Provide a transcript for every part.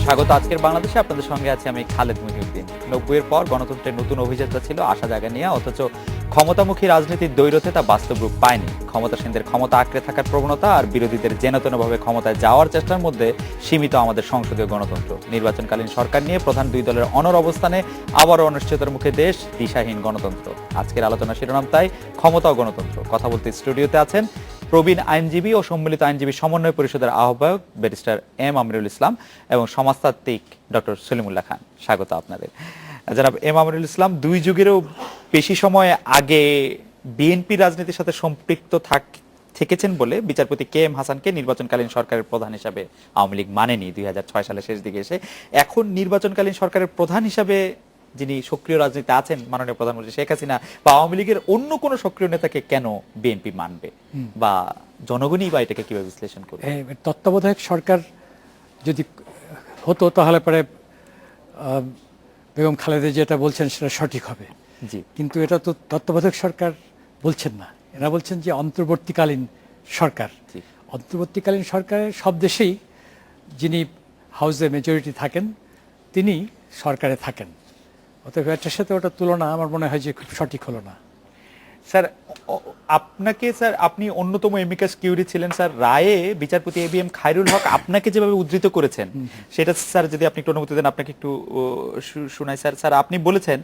স্বাগত আজকের বাংলাদেশে। আপনাদের সঙ্গে আছি আমি খালেদ মুহিউদ্দিন। 90-এর পর গণতন্ত্রের নতুন অভিযাত্রা ছিল আশা জাগা নিয়ে, অথচ ক্ষমতামুখী রাজনীতির দ্বৈরথে তা বাস্তব রূপ পায়নি। ক্ষমতাসীনদের ক্ষমতা আঁকড়ে থাকার প্রবণতা আর বিরোধীদের যেনতেনভাবে ক্ষমতায় যাওয়ার চেষ্টার মধ্যে সীমিত আমাদের সংসদীয় গণতন্ত্র। নির্বাচনকালীন সরকার নিয়ে প্রধান দুই দলের অনড় অবস্থানে আবারও অনিশ্চয়তার মুখে দেশ, দিশাহীন গণতন্ত্র। আজকের আলোচনা শিরোনাম তাই ক্ষমতা ও গণতন্ত্র। কথা বলতে স্টুডিওতে আছেন প্রবীণ আইনজীবী ও সম্মিলিত আইনজীবী সমন্বয় পরিষদের আহ্বায়ক ব্যারিস্টার এম আমিরুল ইসলাম এবং সমাজতাত্ত্বিক ডক্টর সলিমুল্লাহ খান। স্বাগত আপনাদের। জনাব এম আমিরুল ইসলাম, দুই যুগেরও বেশি সময় আগে বিএনপি রাজনীতির সাথে সম্পৃক্ত থেকেছেন বলে বিচারপতি কে এম হাসানকে নির্বাচনকালীন সরকারের প্রধান হিসাবে আওয়ামী লীগ মানেনি 2006 সালের শেষ দিকে এসে। এখন নির্বাচনকালীন সরকারের প্রধান হিসাবে যিনি সক্রিয় রাজনীতিতে আছেন, মাননীয় প্রধানমন্ত্রী শেখ হাসিনা বা আওয়ামী লীগের অন্য কোন সক্রিয় নেতাকে কেন বিএনপি মানবে, বা জনগণই বা এটাকে কিভাবে বিশ্লেষণ করবে? তত্ত্বাবধায়ক সরকার যদি হতো তাহলে পরে বেগম খালেদা যেটা বলছেন সেটা সঠিক হবে। জি, কিন্তু এটা তো তত্ত্বাবধায়ক সরকার বলছেন না, এরা বলছেন যে অন্তর্বর্তীকালীন সরকার। অন্তর্বর্তীকালীন সরকারের সব দেশেই যিনি হাউসে মেজরিটি থাকেন তিনি সরকারে থাকেন, অতএব এটার সাথে ওটা তুলনা আমার মনে হয় যে খুব সঠিক হলো না। স্যার আপনাকে, স্যার আপনি অন্যতম এমিকাস কিউরি ছিলেন স্যার। রায়ে বিচারপতি এ বি এম খায়রুল হক আপনাকে যেভাবে উদ্ধৃত করেছেন সেটা স্যার যদি আপনি একটু অনুমতি দেন আপনাকে একটু শুনাই। স্যার স্যার আপনি বলেছেন,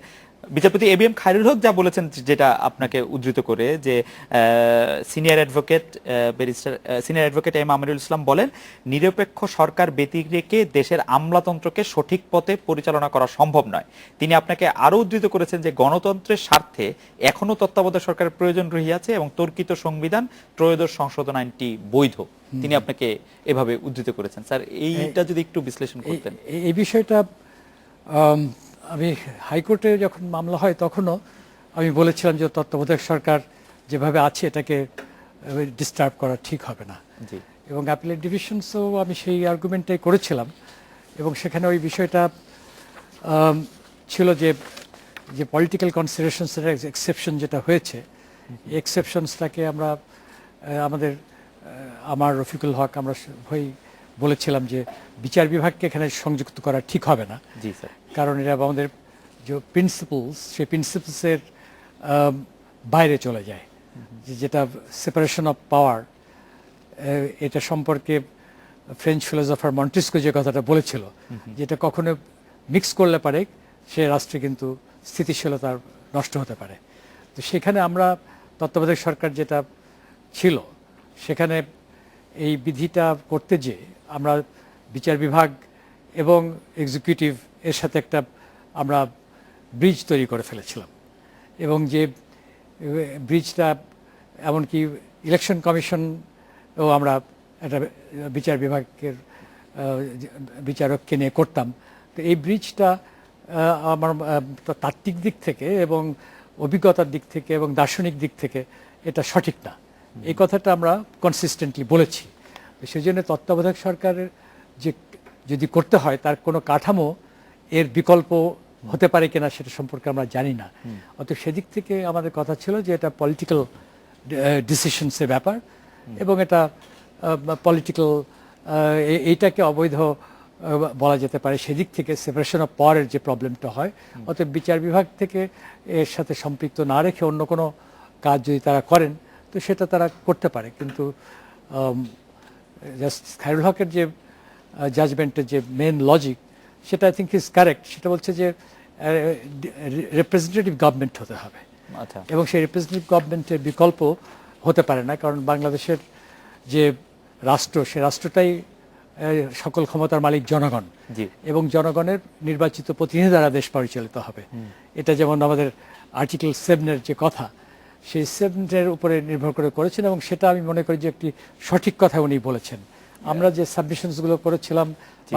বিচারপতি এ বি এম খায়রুল হক যা বলেছেন, যেটা আপনাকে উদ্ধৃত করে, যে senior advocate M Amirul Islam বলেন, নিরপেক্ষ সরকার ব্যতিরেকে রেখে দেশের আমলাতন্ত্রকে সঠিক পথে পরিচালনা করা সম্ভব নয়। তিনি আপনাকে আরো উদ্ধৃত করেছেন যে গণতন্ত্রের স্বার্থে এখনো তত্ত্বাবধায়ক সরকারের প্রয়োজন রহিয়াছে এবং তর্কিত সংবিধান ত্রয়োদশ সংশোধন আইনটি বৈধ। তিনি আপনাকে এভাবে উদ্ধৃত করেছেন। স্যার এইটা যদি একটু বিশ্লেষণ করতেন। এই বিষয়টা আমি হাইকোর্টে যখন মামলা হয় তখনও আমি বলেছিলাম যে তত্ত্বাবধায়ক সরকার যেভাবে আছে এটাকে ডিস্টার্ব করা ঠিক হবে না। জি, এবং অ্যাপিলেট ডিভিশনসও আমি সেই আর্গুমেন্টটাই করেছিলাম, এবং সেখানে ওই বিষয়টা ছিল যে যে পলিটিক্যাল কনসিডারেশনসের এক্সেপশন যেটা হয়েছে, এই এক্সেপশনসটাকে আমরা আমার রফিকুল হক আমরা বলেছিলাম যে বিচার বিভাগকে এখানে সংযুক্ত করা ঠিক হবে না। জি স্যার। কারণ এটা আমাদের যে প্রিন্সিপলস, সেই প্রিন্সিপলসের বাইরে চলে যায়, যেটা সেপারেশন অফ পাওয়ার, এটা সম্পর্কে ফ্রেঞ্চ ফিলোসফার মন্টেস্কো যে কথাটা বলেছিল, যেটা কখনো মিক্স করলে পারে সে রাষ্ট্রে কিন্তু স্থিতিশীলতা নষ্ট হতে পারে। তো সেখানে আমরা তত্ত্বাবধায়ক সরকার যেটা ছিল সেখানে এই বিধিটা করতে যে আমরা বিচার বিভাগ এবং এক্সিকিউটিভ এর সাথে একটা আমরা ব্রিজ তৈরি করে ফেলেছিলাম, এবং যে ব্রিজটা এমনকি ইলেকশন কমিশনও আমরা একটা বিচার বিভাগের বিচারককে নিয়ে করতাম। তো এই ব্রিজটা আমার তাত্ত্বিক দিক থেকে এবং অভিজ্ঞতার দিক থেকে এবং দার্শনিক দিক থেকে এটা সঠিক না, এই কথাটা আমরা কনসিস্টেন্টলি বলেছি। সেই জন্য তত্ত্বাবধায়ক সরকারের যে যদি করতে হয় তার কোনো কাঠামো এর বিকল্প হতে পারে কিনা সেটা সম্পর্কে আমরা জানি না। অতএব সেদিক থেকে আমাদের কথা ছিল যে এটা পলিটিক্যাল ডিসিশনসের ব্যাপার, এবং এটা পলিটিক্যাল এইটাকে অবৈধ বলা যেতে পারে। সেদিক থেকে সেপারেশন অফ পাওয়ারের যে প্রবলেমটা হয়, অতএব বিচার বিভাগ থেকে এর সাথে সম্পৃক্ত না রেখে অন্য কোনো কাজ যদি তারা করেন তো সেটা তারা করতে পারে। কিন্তু জাস্টিস খায়রুল হকের যে জাজমেন্টের যে মেন লজিক সেটা আই থিঙ্ক ইজ কারেক্ট। সেটা বলছে যে রিপ্রেজেন্টেটিভ গভর্নমেন্ট হতে হবে, এবং সেই রিপ্রেজেন্টেটিভ গভর্নমেন্টের বিকল্প হতে পারে না, কারণ বাংলাদেশের যে রাষ্ট্র সে রাষ্ট্রটাই সকল ক্ষমতার মালিক জনগণ, এবং জনগণের নির্বাচিত প্রতিনিধি দ্বারা দেশ পরিচালিত হবে। এটা যেমন আমাদের আর্টিকেল 7-এর যে কথা, সেই 7-এর উপরে নির্ভর করে করেছেন, এবং সেটা আমি মনে করি যে একটি সঠিক কথা উনি বলেছেন। আমরা যে সাবমিশনসগুলো করেছিলাম,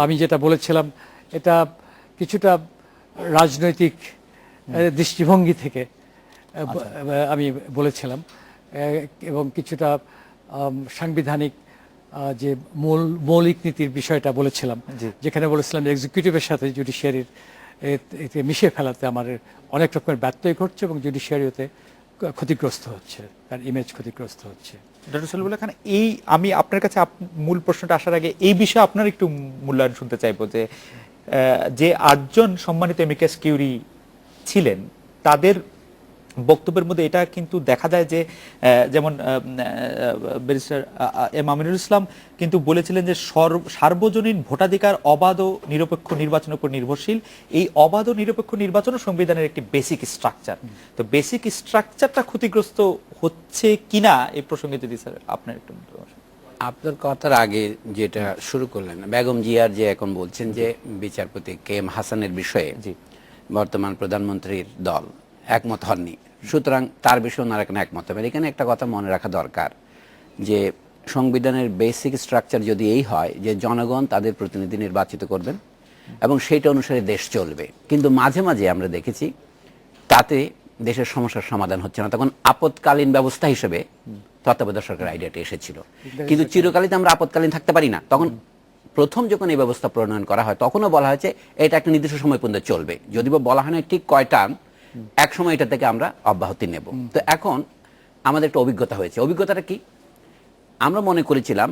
আমি যেটা বলেছিলাম, এটা কিছুটা রাজনৈতিক দৃষ্টিভঙ্গি থেকে আমি বলেছিলাম, এবং কিছুটা সাংবিধানিক যে মৌলিক নীতির বিষয়টা বলেছিলাম, যেখানে বলেছিলাম এক্সিকিউটিভের সাথে জুডিশিয়ারির মিশিয়ে ফেলাতে আমাদের অনেক রকমের ব্যত্যয় ঘটছে এবং জুডিশিয়ারিতে ক্ষতিগ্রস্ত হচ্ছে, তার ইমেজ ক্ষতিগ্রস্ত হচ্ছে। ডক্টর সলিমুল্লাহ খান, এই আমি আপনার কাছে মূল প্রশ্নটা আসার আগে এই বিষয়ে আপনার একটু মূল্যায়ন শুনতে চাইবো যে যে 8 জন সম্মানিত এমিকাস কিউরি ছিলেন তাদের বক্তব্যের মধ্যে এটা কিন্তু দেখা যায় যে যেমন ব্যারিস্টার এম আমিনুল ইসলাম কিন্তু বলেছিলেন যে সার্বজনীন ভোটাধিকার অবাধ ও নিরপেক্ষ নির্বাচনের উপর নির্ভরশীল। এই অবাধ ও নিরপেক্ষ নির্বাচন সংবিধানের একটি বেসিক স্ট্রাকচার। তো বেসিক স্ট্রাকচারটা ক্ষতিগ্রস্ত হচ্ছে কিনা এই প্রসঙ্গে যদি স্যার আপনার একটু আপনার কথার আগে যেটা শুরু করলেন বেগম জিয়ার যে এখন বলছেন যে বিচারপতি কে এম হাসানের বিষয়ে বর্তমান প্রধানমন্ত্রীর দল একমত হননি, সুতরাং তার বিষয়ে ওনারা এখন একমত হবেন। এখানে একটা কথা মনে রাখা দরকার যে সংবিধানের বেসিক স্ট্রাকচার যদি এই হয় যে জনগণ তাদের প্রতিনিধি নির্বাচিত করবেন এবং সেইটা অনুসারে দেশ চলবে, কিন্তু মাঝে মাঝে আমরা দেখেছি তাতে দেশের সমস্যার সমাধান হচ্ছে না, তখন আপৎকালীন ব্যবস্থা হিসেবে তত্ত্বাবধায়ক সরকার আইডিয়াটি এসেছিল। কিন্তু চিরকালই তো আমরা আপৎকালীন থাকতে পারি না। তখন প্রথম যখন এই ব্যবস্থা প্রণয়ন করা হয় তখনও বলা হয়েছে এটা একটা নির্দিষ্ট সময় পর্যন্ত চলবে, যদিও বলা হয় না ঠিক কয় টার্ম, এক সময় এটা থেকে আমরা অব্যাহতি নেব। তো এখন আমাদের একটা অভিজ্ঞতা হয়েছে। অভিজ্ঞতাটা কি? আমরা মনে করেছিলাম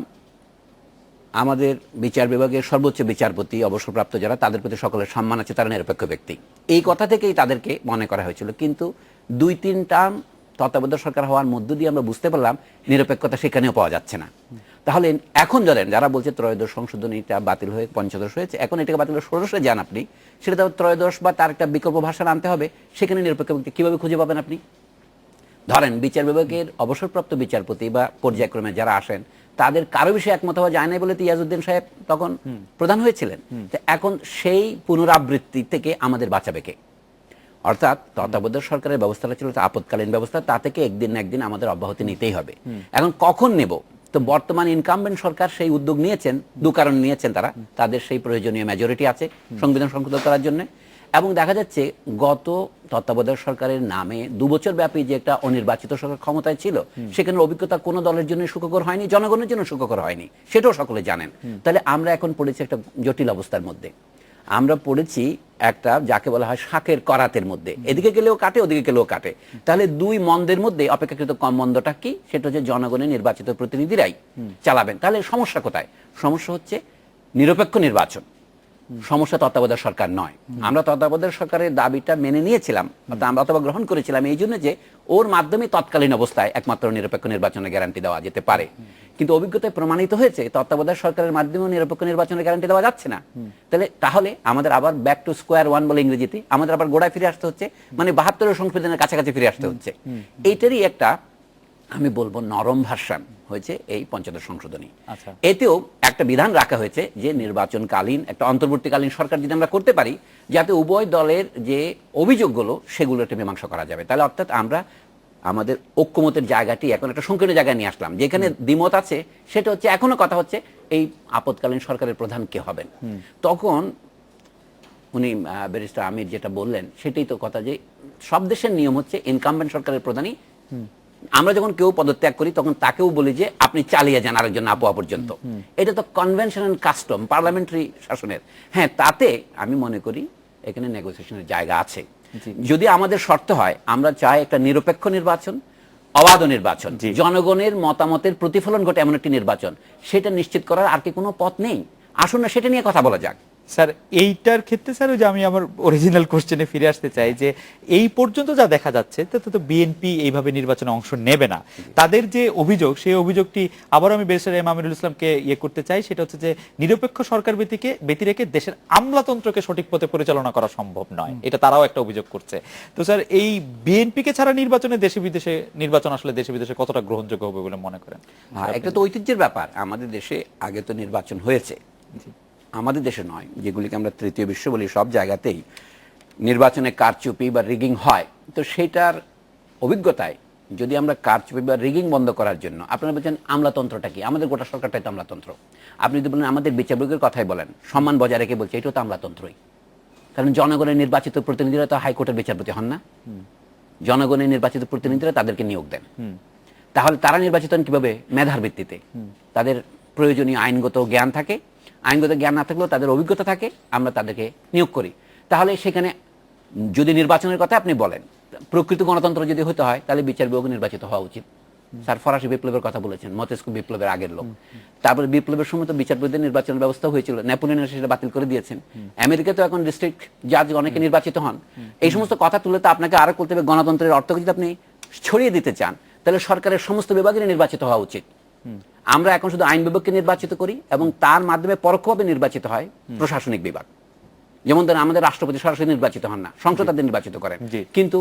আমাদের বিচার বিভাগের সর্বোচ্চ বিচারপতি অবসরপ্রাপ্ত যারা, তাদের প্রতি সকলের সম্মান আছে, তারা নিরপেক্ষ ব্যক্তি, এই কথা থেকেই তাদেরকে মনে করা হয়েছিল। কিন্তু 2-3 টার্ম তত্ত্বাবধায়ক সরকার হওয়ার মধ্য দিয়ে আমরা বুঝতে পারলাম নিরপেক্ষতা সেখানেও পাওয়া যাচ্ছে না। তাহলে এখন ধরেন যারা বলছে ত্রয়োদশ সংশোধনীটা বাতিল হয়ে পঞ্চদশ হয়েছে, এখন এটাকে বাতিল হয়ে ষোড়শে যান আপনি, সেটা তো ত্রয়োদশ বা তার একটা বিকল্প ভাষা আনতে হবে, সেখানে নিরপেক্ষ ব্যক্তি কীভাবে খুঁজে পাবেন আপনি? ধরেন বিচার বিভাগের অবসরপ্রাপ্ত বিচারপতি বা পর্যায়ক্রমে যারা আসেন তাদের কারো বিষয়ে একমত হওয়া যায় না বলে তো ইয়াজউদ্দিন সাহেব তখন প্রধান হয়েছিলেন। তো এখন সেই পুনরাবৃত্তি থেকে আমাদের বাঁচাবে কে? অর্থাৎ তত্ত্বাবধায়ক সরকারের ব্যবস্থাটা ছিল আপৎকালীন ব্যবস্থা, তা থেকে একদিন না একদিন আমাদের অব্যাহতি নিতেই হবে। এখন কখন নেব? তো বর্তমান ইনকামবেন্ট সরকার সেই উদ্যোগ নিয়েছেন, দু কারণ নিয়েছেন তারা, তাদের সেই প্রয়োজনীয় মেজরিটি আছে সংবিধান সংশোধন করার জন্য, এবং দেখা যাচ্ছে গত তত্ত্বাবধায়ক সরকারের নামে 2 বছর ব্যাপী যে একটা অনির্বাচিত সরকার ক্ষমতায় ছিল, সেখানে অভিজ্ঞতা কোনো দলের জন্য সুখকর হয়নি, জনগণের জন্য সুখকর হয়নি, সেটাও সকলে জানেন। তাহলে আমরা এখন পড়েছি একটা জটিল অবস্থার মধ্যে। আমরা পড়েছি একটা যাকে বলা হয় শাকের করাতের মধ্যে, এদিকে গেলেও কাটে ওদিকে গেলেও কাটে। তাহলে দুই মন্দের মধ্যে অপেক্ষাকৃত কম মন্দটা কি? সেটা হচ্ছে জনগণের নির্বাচিত প্রতিনিধিরাই চালাবেন। তাহলে সমস্যা কোথায়? সমস্যা হচ্ছে নিরপেক্ষ নির্বাচন, সমস্যা তত্ত্বাবধায়ক সরকার নয়। আমরা তত্ত্বাবধায়ক সরকারের দাবিটা মেনে নিয়েছিলাম, আমরা অথবা গ্রহণ করেছিলাম এই জন্য যে ওর মাধ্যমে তৎকালীন অবস্থায় একমাত্র নিরপেক্ষ নির্বাচনের গ্যারান্টি দেওয়া যেতে পারে। কিন্তু অভিজ্ঞতায় প্রমাণিত হয়েছে তত্ত্বাবধায়ক সরকারের মাধ্যমে নিরপেক্ষ নির্বাচনের গ্যারান্টি দেওয়া যাচ্ছে না। তাহলে আমাদের আবার ব্যাক টু স্কোয়ার ওয়ান বলে ইংরেজিতে, আমাদের আবার গোড়ায় ফিরে আসতে হচ্ছে, মানে 72 সংশোধনের কাছাকাছি ফিরে আসতে হচ্ছে। এইটারই একটা আমি বলবো নরম ভার্সন হয়েছে এই পঞ্চদশ সংশোধনী। এতেও একটা বিধান রাখা হয়েছে যে নির্বাচনকালীন একটা অন্তর্বর্তীকালীন সরকার যদি আমরা করতে পারি, যাতে উভয় দলের যে অভিযোগগুলো সেগুলো একটা মীমাংসা করা যাবে। তাহলে অর্থাৎ আমরা আমাদের ঐক্যমতের জায়গাটি এখন একটা সংকীর্ণ জায়গায় নিয়ে আসলাম। যেখানে দ্বিমত আছে সেটা হচ্ছে এখনো কথা হচ্ছে এই আপৎকালীন সরকারের প্রধান কে হবেন। তখন উনি ব্যারিস্টার আমির যেটা বললেন সেটাই তো কথা, যে সব দেশের নিয়ম হচ্ছে ইনকামবেন্ট সরকারের প্রধানই, আমরা যখন কেউ পদত্যাগ করি তখন তাকেও বলি যে আপনি চালিয়ে যান আরেকজন না পাওয়া পর্যন্ত। এটা তো কনভেনশন এন্ড কাস্টম, পার্লামেন্টারি শাসনের। হ্যাঁ, তাতে আমি মনে করি এখানে নেগোসিয়েশনের জায়গা আছে। যদি আমাদের শর্ত হয় আমরা চাই একটা নিরপেক্ষ নির্বাচন, অবাধ নির্বাচন, জনগণের মতামতের প্রতিফলন ঘটে এমন একটি নির্বাচন, সেটা নিশ্চিত করার আর কি কোনো পথ নেই? আসুন না সেটা নিয়ে কথা বলা যাক। স্যার এইটার ক্ষেত্রে স্যার ওই যে আমি আমার অরিজিনাল কোশ্চেনে ফিরে আসতে চাই যে এই পর্যন্ত যা দেখা যাচ্ছে তাতে তো বিএনপি এইভাবে নির্বাচনে অংশ নেবে না। তাদের যে অভিযোগ সেই অভিযোগটি আবার আমি ব্যারিস্টার এম আমিনুল ইসলামকে করতে চাই, সেটা হচ্ছে যে নিরপেক্ষ সরকার ব্যতি রেখে দেশের আমলাতন্ত্রকে সঠিক পথে পরিচালনা করা সম্ভব নয়, এটা তারাও একটা অভিযোগ করছে। তো স্যার এই বিএনপিকে ছাড়া নির্বাচনে দেশে বিদেশে নির্বাচন আসলে দেশে বিদেশে কতটা গ্রহণযোগ্য হবে বলে মনে করেন? একটা তো ঐতিহ্যের ব্যাপার, আমাদের দেশে আগে তো নির্বাচন হয়েছে, আমাদের দেশে নয়, যেগুলিকে আমরা তৃতীয় বিশ্ব বলি, সব জায়গাতেই নির্বাচনে কারচুপি বা রিগিং হয়। তো সেটার অভিজ্ঞতায় যদি আমরা কারচুপি বা রিগিং বন্ধ করার জন্য, আপনারা বলছেন আমলাতন্ত্রটা কি? আমাদের গোটা সরকারটাই তো আমলাতন্ত্র। আপনি যদি বলেন আমাদের বিচারবিভাগের কথাই বলেন, সম্মান বজায় রেখে বলছে এটাও তো আমলাতন্ত্রই। কারণ জনগণের নির্বাচিত প্রতিনিধিরা তো হাইকোর্টের বিচারপতি হন না, জনগণের নির্বাচিত প্রতিনিধিরা তাদেরকে নিয়োগ দেন। তাহলে তারা নির্বাচিত হন কিভাবে? মেধার ভিত্তিতে। তাদের প্রয়োজনীয় আইনগত জ্ঞান থাকে, আইনগত জ্ঞান না থাকলেও তাদের অভিজ্ঞতা থাকে, আমরা তাদেরকে নিয়োগ করি। তাহলে সেখানে যদি নির্বাচনের কথা আপনি বলেন, প্রকৃত গণতন্ত্র যদি হতে হয় তাহলে বিচার বিভাগ নির্বাচিত হওয়া উচিত, স্যার ফরাসি বিপ্লবের কথা বলেছেন, মতেস্কু বিপ্লবের আগের লোক। তারপরে বিপ্লবের সময় তো বিচারপতিদের নির্বাচনের ব্যবস্থা হয়েছিল, নেপোলিয়ন এসে সেটা বাতিল করে দিয়েছেন। আমেরিকাতে এখন ডিস্ট্রিক্ট জাজ অনেকে নির্বাচিত হন। এই সমস্ত কথা তুলে তো আপনাকে আরো বলতে হবে গণতন্ত্রের অর্থকে যদি আপনি ছড়িয়ে দিতে চান তাহলে সরকারের সমস্ত বিভাগের নির্বাচিত হওয়া উচিত। আমরা এখন শুধু আইন বিভাগকে নির্বাচিত করি এবং তার মাধ্যমে পরোক্ষভাবে নির্বাচিত হয় প্রশাসনিক বিভাগ। যেমন ধরেন আমাদের রাষ্ট্রপতি সরাসরি নির্বাচিত হন না, সংসদ তাদের নির্বাচিত করেন, কিন্তু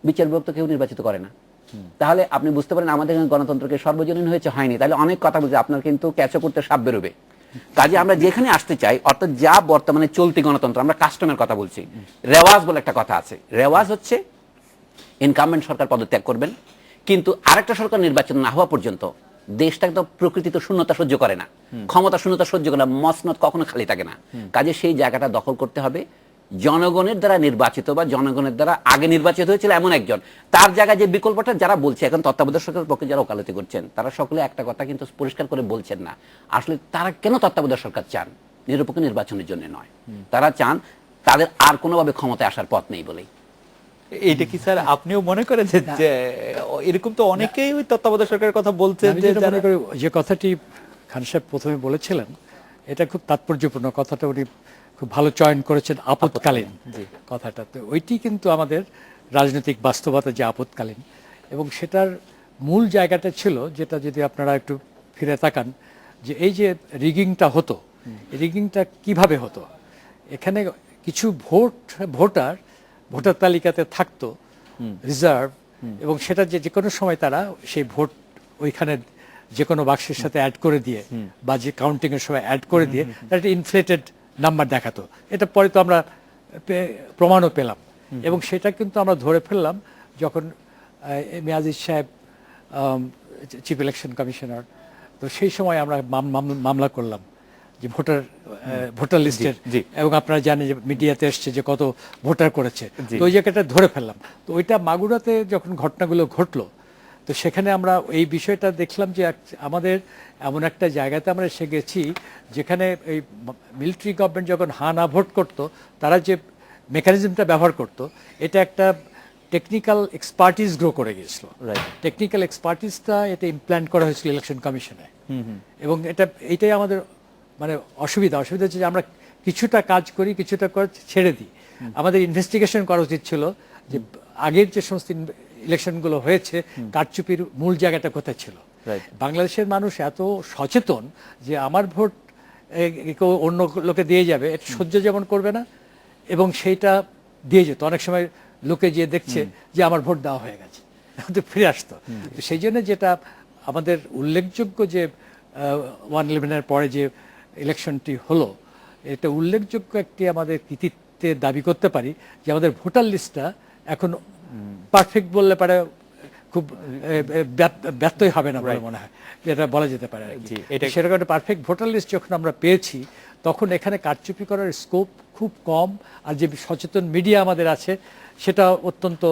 বিচার বিভাগ তো কেউ নির্বাচিত করে না। তাহলে আপনি বুঝতে পারেন আমাদের গণতন্ত্রকে সর্বজনীন হয়েছে, হয়নি। তাহলে অনেক কথা বলছে, আপনার কিন্তু ক্যাচও করতে সাপ বেরোবে। কাজে আমরা যেখানে আসতে চাই, অর্থাৎ যা বর্তমানে চলতি গণতন্ত্র, আমরা কাস্টমের কথা বলছি, রেওয়াজ বলে একটা কথা আছে। রেওয়াজ হচ্ছে ইনকামেন্ট সরকার পদত্যাগ করবেন, কিন্তু আরেকটা সরকার নির্বাচন না হওয়া পর্যন্ত দেশটা তো প্রকৃতি তো শূন্যতা সহ্য করে না, ক্ষমতা শূন্যতা সহ্য করে না, মসনদ কখনো খালি থাকে না। কাজে সেই জায়গাটা দখল করতে হবে জনগণের দ্বারা নির্বাচিত বা জনগণের দ্বারা আগে নির্বাচিত হয়েছিল এমন একজন। তার জায়গায় যে বিকল্পটা যারা বলছে এখন তত্ত্বাবধায়ক সরকারের পক্ষে যারা ওকালতি করছেন, তারা সকলে একটা কথা কিন্তু পরিষ্কার করে বলছেন না, আসলে তারা কেন তত্ত্বাবধায়ক সরকার চান? নিরপেক্ষ নির্বাচনের জন্য নয়, তারা চান তাদের আর কোনোভাবে ক্ষমতায় আসার পথ নেই বলেই। এইটা কি স্যার আপনিও মনে করেন যে এরকম তো অনেকেই ওই তত্ত্বাবধায়ক সরকারের কথা বলছেন? যে কথাটি খান সাহেব প্রথমে বলেছিলেন এটা খুব তাৎপর্যপূর্ণ, কথাটা উনি খুব ভালো চয়ন করেছেন, আপৎকালীন কথাটা। তো ওইটি কিন্তু আমাদের রাজনৈতিক বাস্তবতা যে আপৎকালীন, এবং সেটার মূল জায়গাটা ছিল যেটা যদি আপনারা একটু ফিরে তাকান, যে এই যে রিগিংটা হতো, রিগিংটা কিভাবে হতো? এখানে কিছু ভোটার তালিকাতে থাকতো রিজার্ভ, এবং সেটা যে কোনো সময় তারা সেই ভোট ওইখানে যে কোনো বাক্সের সাথে অ্যাড করে দিয়ে বা যে কাউন্টিং এর সময় অ্যাড করে দিয়ে তার একটা ইনফ্লেটেড নাম্বার দেখাতো। এটা পরে তো আমরা প্রমাণও পেলাম, এবং সেটা কিন্তু আমরা ধরে ফেললাম যখন এম এ আজিজ সাহেব চিফ ইলেকশন কমিশনার, তো সেই সময় আমরা মামলা করলাম যে ভোটার লিস্টের, এবং আপনারা জানেন যে মিডিয়াতে এসছে যে কত ভোটার করেছে, তো ওই জায়গাটা ধরে ফেললাম। তো ওইটা মাগুরাতে যখন ঘটনাগুলো ঘটলো, তো সেখানে আমরা এই বিষয়টা দেখলাম যে আমাদের এমন একটা জায়গাতে আমরা এসে গেছি যেখানে এই মিলিটারি গভর্নমেন্ট যখন হা না ভোট করতো, তারা যে মেকানিজমটা ব্যবহার করতো, এটা একটা টেকনিক্যাল এক্সপার্টিস গ্রো করে গিয়েছিল। টেকনিক্যাল এক্সপার্টিসটা এটা ইমপ্ল্যান্ট করা হয়েছিল ইলেকশন কমিশনে, এবং এইটাই আমাদের মানে অসুবিধা হচ্ছে যে আমরা কিছুটা কাজ করি, কিছুটা করে ছেড়ে দিই। আমাদের ইনভেস্টিগেশন করা উচিত ছিল যে আগের যে সমস্ত ইলেকশনগুলো হয়েছে কারচুপির মূল জায়গাটা কোথায় ছিল। বাংলাদেশের মানুষ এত সচেতন যে আমার ভোট কেউ অন্য লোকে দিয়ে যাবে এটা সহ্য যেমন করবে না, এবং সেইটা দিয়ে যেত। অনেক সময় লোকে যে দেখছে যে আমার ভোট দেওয়া হয়ে গেছে, ফিরে আসতো। সেই জন্য যেটা আমাদের উল্লেখযোগ্য যে 1/11-এর পরে যে ইলেকশনটি হলো, এটা উল্লেখযোগ্য একটি আমাদের কৃতিত্বের দাবি করতে পারি যে আমাদের ভোটার লিস্টটা এখন পারফেক্ট বললে পারে খুব ব্যত্যয় হবে না বলে মনে হয়, এটা বলা যেতে পারে। সেরকম একটা পারফেক্ট ভোটার লিস্ট যখন আমরা পেয়েছি, তখন এখানে কারচুপি করার স্কোপ খুব কম। আর যে সচেতন মিডিয়া আমাদের আছে সেটা অত্যন্ত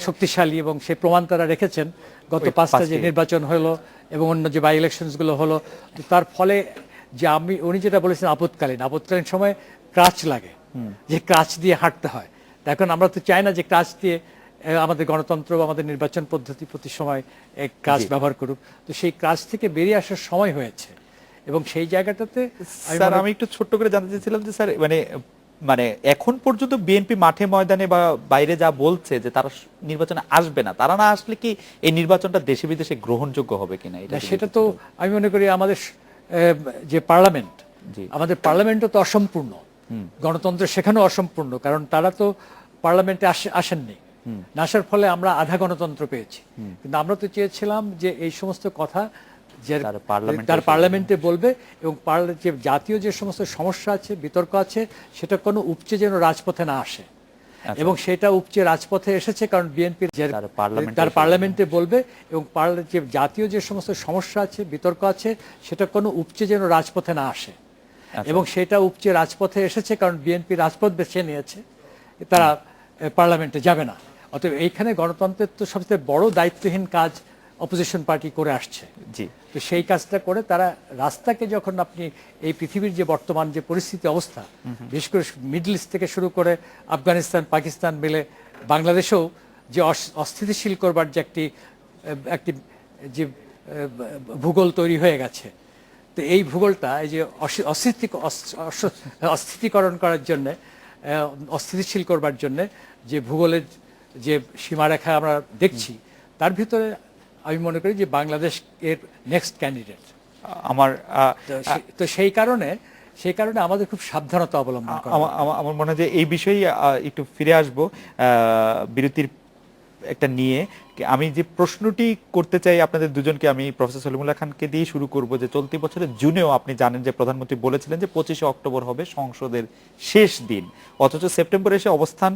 শক্তিশালী, এবং সেই প্রমাণ তারা রেখেছেন গত 5টা যে নির্বাচন হলো এবং অন্য যে বাই ইলেকশনসগুলো হলো। তার ফলে যে উনি যেটা বলেছেন আপৎকালীন সময় ক্রাচ লাগে, যে ক্রাচ দিয়ে হাঁটতে হয়। এখন আমরা তো চাই না যে ক্রাচ দিয়ে আমাদের গণতন্ত্র বা আমাদের নির্বাচন পদ্ধতি প্রতি সময় ক্রাচ ব্যবহার করুক। তো সেই ক্রাচ থেকে বেরিয়ে আসার সময় হয়েছে, এবং সেই জায়গাটাতে স্যার আমি একটু ছোট্ট করে জানতে চাইছিলাম যে স্যার মানে এখন পর্যন্ত বিএনপি মাঠে ময়দানে বা বাইরে যা বলছে যে তারা নির্বাচনে আসবে না, তারা না আসলে কি এই নির্বাচনটা দেশে বিদেশে গ্রহণযোগ্য হবে কিনা? সেটা তো আমি মনে করি আমাদের যে পার্লামেন্ট, আমাদের পার্লামেন্টও তো অসম্পূর্ণ, গণতন্ত্র সেখানেও অসম্পূর্ণ, কারণ তারা তো পার্লামেন্টে আসেননি। না আসার ফলে আমরা আধা গণতন্ত্র পেয়েছি। কিন্তু আমরা তো চেয়েছিলাম যে এই সমস্ত কথা যে তার পার্লামেন্টে বলবে, এবং যে জাতীয় যে সমস্ত সমস্যা আছে, বিতর্ক আছে, সেটা কোনো উপচে যেন রাজপথে না আসে, এবং সেটা উপচে রাজপথে এসেছে কারণ বিএনপি তার পার্লামেন্টে বলবে, এবং যে জাতীয় যে সমস্ত সমস্যা আছে, বিতর্ক আছে, সেটা কোনো উপচে যেন রাজপথে না আসে, এবং সেটা উপচে রাজপথে এসেছে কারণ বিএনপি রাজপথ বেছে নিয়েছে, তারা পার্লামেন্টে যাবে না। অতএব এইখানে গণতন্ত্রের তো সবচেয়ে বড় দায়িত্বহীন কাজ অপোজিশন পার্টি করে আসছে। তো সেই কাজটা করে তারা রাস্তাকে, যখন আপনি এই পৃথিবীর যে বর্তমান যে পরিস্থিতি অবস্থা, বিশেষ করে মিডল ইস্ট থেকে শুরু করে আফগানিস্তান, পাকিস্তান মিলে বাংলাদেশেও যে অস্থিতিশীল করবার যে একটি একটি যে ভূগোল তৈরি হয়ে গেছে। তো এই ভূগোলটা এই যে অস্থিতিকরণ করার জন্যে, অস্থিতিশীল করবার জন্যে যে ভূগোলের যে সীমারেখা আমরা দেখছি, তার ভিতরে আমি মনে করি যে বাংলাদেশ এর নেক্সট ক্যান্ডিডেট। আমার তো সেই কারণে আমাদের খুব সাবধানতা অবলম্বন করা। আমার মনে হয় যে এই বিষয়ে একটু ফিরে আসবো বিরতির একটা নিয়ে। আমি যে প্রশ্নটি করতে চাই আপনাদের দুজনকে, আমি প্রফেসর সলিমুল্লাহ খানকে দিয়ে শুরু করব, যে চলতি বছরের জুনেও আপনি জানেন যে প্রধানমন্ত্রী বলেছিলেন যে 25শে অক্টোবর হবে সংসদের শেষ দিন, অথচ সেপ্টেম্বরে এসে অবস্থান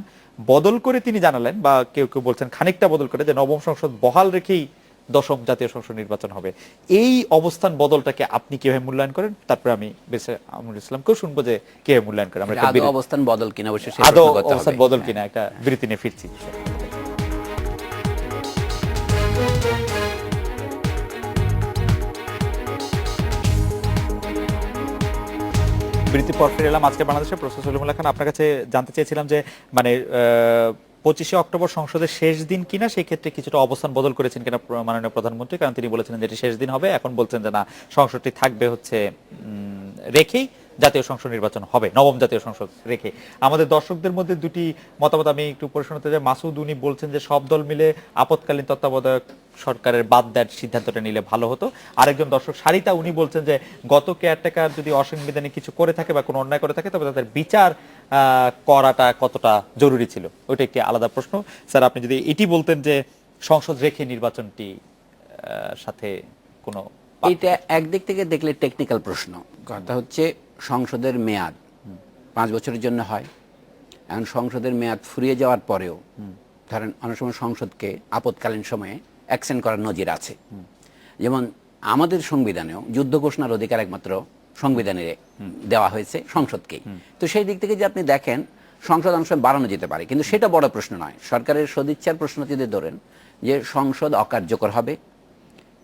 বদল করে তিনি জানালেন, বা কেউ কেউ বলছেন খানিকটা বদল করে, যে নবম সংসদ বহাল রেখেই দশম জাতীয় সংসদ নির্বাচন হবে। এই অবস্থান বদলটাকে আপনি কিভাবে মূল্যায়ন করেন? তারপরে আমি বেশ আমরুল ইসলামকেও শুনবো যে কিভাবে মূল্যায়ন করেন। আমরা আদৌ অবস্থান বদল কিনা, অবশ্যই আদৌ অবস্থান বদল কিনা, একটা বিরতি নিয়ে ফিরছি। বিরতির পর ফিরে এলাম। আজকে বাংলাদেশের প্রফেসর সলিমুল্লাহ খান, আপনার কাছে জানতে চেয়েছিলাম যে মানে 25শে অক্টোবর সংসদের শেষ দিন কিনা, সেই ক্ষেত্রে কিছুটা অবস্থান বদল করেছেন কিনা মাননীয় প্রধানমন্ত্রী, কারণ তিনি বলেছিলেন যে এটি শেষ দিন হবে, এখন বলছেন যে না, সংসদটি থাকবে হচ্ছে রেখেই জাতীয় সংসদ নির্বাচন হবে, নবম জাতীয় সংসদ রেখে। আমাদের দর্শকদের মধ্যে দুটি মতামত আমি একটু পড়ে শোনাতে চাই। মাসুদ, উনি বলছেন যে সব দল মিলে আপৎকালীন তত্ত্বাবধায়ক সরকারের বাদ দেওয়ার সিদ্ধান্তটা নিলে ভালো হতো। আরেকজন দর্শক সারিতা, উনি বলছেন যে গত কেয়ারটেকার যদি অসাংবিধানিক কিছু করে থাকে বা কোনো অন্যায় করে থাকে, তবে তাদের বিচার করাটা কতটা জরুরি ছিল, ওইটা একটি আলাদা প্রশ্ন। স্যার, আপনি যদি এটি বলতেন যে সংসদ রেখে নির্বাচনটি সাথে কোনো, এটা একদিক থেকে দেখলে টেকনিক্যাল প্রশ্ন। কথা হচ্ছে সংসদের মেয়াদ 5 বছরের জন্য হয়। এখন সংসদের মেয়াদ ফুরিয়ে যাওয়ার পরেও ধরেন অনেক সময় সংসদকে আপৎকালীন সময়ে এক্সটেন্ড করার নজির আছে। যেমন আমাদের সংবিধানেও যুদ্ধ ঘোষণার অধিকার একমাত্র সংবিধানে দেওয়া হয়েছে সংসদকেই। তো সেই দিক থেকে যে আপনি দেখেন সংসদ অনেক সময় বাড়ানো যেতে পারে, কিন্তু সেটা বড় প্রশ্ন নয়। সরকারের সদিচ্ছার প্রশ্ন যদি ধরেন যে সংসদ অকার্যকর হবে,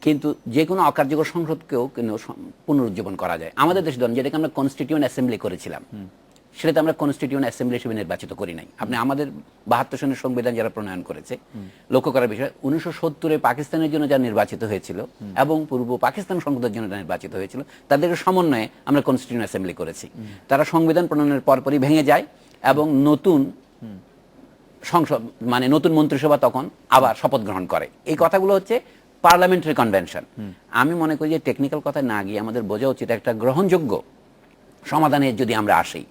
কিন্তু যে কোনো অকার্যকর সংসদকেও কিন্তু পুনরুজ্জীবন করা যায়। আমাদের দেশে ধরুন যেটাকে আমরা কনস্টিটিউয়েন্ট অ্যাসেম্বলি করেছিলাম, সেটাতে আমরা কনস্টিটিউয়েন্ট অ্যাসেম্বলি হিসেবে নির্বাচিত করি নাই। আপনি আমাদের 72 সনের সংবিধান যারা প্রণয়ন করেছে, লক্ষ্য করার বিষয় 1970-এ পাকিস্তানের জন্য যারা নির্বাচিত হয়েছিল এবং পূর্ব পাকিস্তান সংসদের জন্য যারা নির্বাচিত হয়েছিল, তাদেরকে সমন্বয়ে আমরা কনস্টিটিউয়েন্ট অ্যাসেম্বলি করেছি। তারা সংবিধান প্রণয়নের পরপরই ভেঙে যায় এবং নতুন সংসদ মানে নতুন মন্ত্রিসভা তখন আবার শপথ গ্রহণ করে। এই কথাগুলো হচ্ছে পার্লামেন্টারি কনভেনশন। আমি মনে করি যে টেকনিক্যাল কথা না গিয়ে আমাদের বোঝা উচিত একটা গ্রহণযোগ্য সমাধানে যদি আমরা আসি,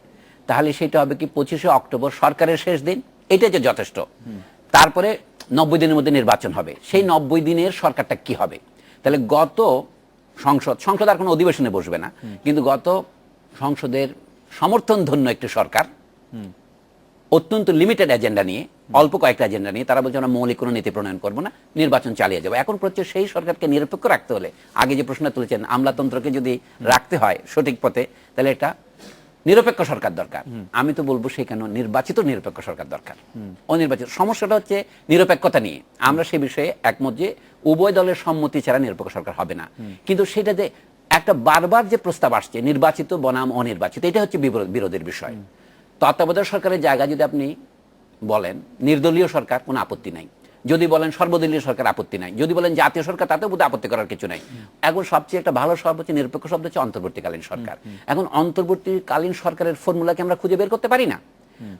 তাহলে সেটা হবে কি 25শে অক্টোবর সরকারের শেষ দিন, এটা যে যথেষ্ট। তারপরে 90 দিনের মধ্যে নির্বাচন হবে। সেই 90 দিনের সরকারটা কি হবে? তাহলে গত সংসদ আর কোনো অধিবেশনে বসবে না, কিন্তু গত সংসদের সমর্থন ধন্য একটি সরকার অত্যন্ত লিমিটেড এজেন্ডা নিয়ে, অল্প কয়েকটা এজেন্ডা নিয়ে তারা বলছে আমরা মৌলিক কোনো নীতি প্রণয়ন করবো না, নির্বাচন চালিয়ে যাবো। এখন প্রত্যেক সেই সরকারকে নিরপেক্ষ রাখতে হলে, আগে যে প্রশ্ন তুলেছেন আমলাতন্ত্রকে যদি রাখতে হয় সঠিক পথে, তাহলে এটা নিরপেক্ষ সরকার দরকার। আমি তো বলবো সেখানে নির্বাচিত নিরপেক্ষ সরকার দরকার। অনির্বাচিত সমস্যাটা হচ্ছে নিরপেক্ষতা নিয়ে। আমরা সে বিষয়ে একমত যে উভয় দলের সম্মতি ছাড়া নিরপেক্ষ সরকার হবে না। কিন্তু সেটা যে একটা বারবার যে প্রস্তাব আসছে নির্বাচিত বনাম অনির্বাচিত, এটা হচ্ছে বিরোধের বিষয়। তত্ত্বাবধায়ক সরকারের জায়গা যদি আপনি বলেন নির্দলীয় সরকার, কোনো আপত্তি নাই। যদি বলেন সর্বদলীয় সরকার, আপত্তি নাই। যদি বলেন জাতীয় সরকার, তাতেও বোধহয় আপত্তি করার কিছু নাই। এখন সবচেয়ে একটা ভালো শব্দ হচ্ছে নিরপেক্ষ শব্দ হচ্ছে অন্তর্বর্তীকালীন সরকার। এখন অন্তর্বর্তীকালীন সরকারের ফর্মুলাকে আমরা খুঁজে বের করতে পারি না।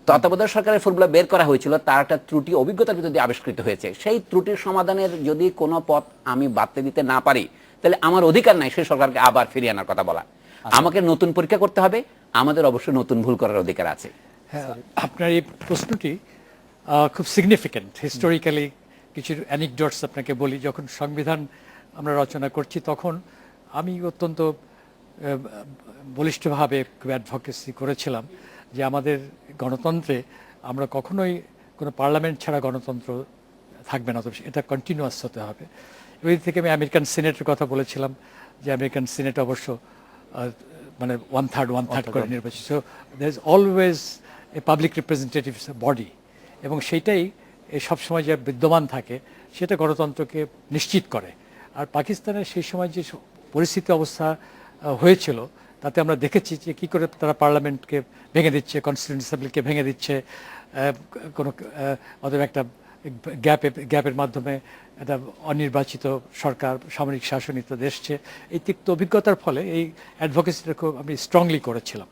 তত্ত্বাবধায়ক সরকারের ফর্মুলা বের করা হয়েছিল, তার একটা ত্রুটি অভিজ্ঞতার ভিতরে আবিষ্কৃত হয়েছে। সেই ত্রুটির সমাধানের যদি কোনো পথ আমি বাড়তে দিতে না পারি, তাহলে আমার অধিকার নাই সেই সরকারকে আবার ফিরিয়ে আনার কথা বলা। আমাকে নতুন পরীক্ষা করতে হবে, আমাদের অবশ্যই নতুন ভুল করার অধিকার আছে। হ্যাঁ, আপনার এই প্রশ্নটি খুব সিগনিফিক্যান্ট। হিস্টোরিক্যালি কিছু অ্যানিকডটস আপনাকে বলি। যখন সংবিধান আমরা রচনা করছি, তখন আমি অত্যন্ত বলিষ্ঠভাবে অ্যাডভোকেসি করেছিলাম যে আমাদের গণতন্ত্রে আমরা কখনোই কোনো পার্লামেন্ট ছাড়া গণতন্ত্র থাকবে না, এটা কন্টিনিউয়াস হতে হবে। ওই থেকে আমি আমেরিকান সিনেটের কথা বলেছিলাম, যে আমেরিকান সিনেট অবশ্য মানে ওয়ান থার্ড করে নির্বাচিত। So there is always a public representative body, এবং সেইটাই সবসময় যে বিদ্যমান থাকে সেটা গণতন্ত্রকে নিশ্চিত করে। আর পাকিস্তানের সেই সময় যে পরিস্থিতি অবস্থা হয়েছিল, তাতে আমরা দেখেছি যে কী করে তারা পার্লামেন্টকে ভেঙে দিচ্ছে, কনস্টিটিউয়েন্ট অ্যাসেম্বলিকে ভেঙে দিচ্ছে, কোনো অথবা একটা গ্যাপের মাধ্যমে একটা অনির্বাচিত সরকার, সামরিক শাসন ইত্যাদি এসছে। এই তিক্ত অভিজ্ঞতার ফলে এই অ্যাডভোকেসিটা খুব আমি স্ট্রংলি করেছিলাম।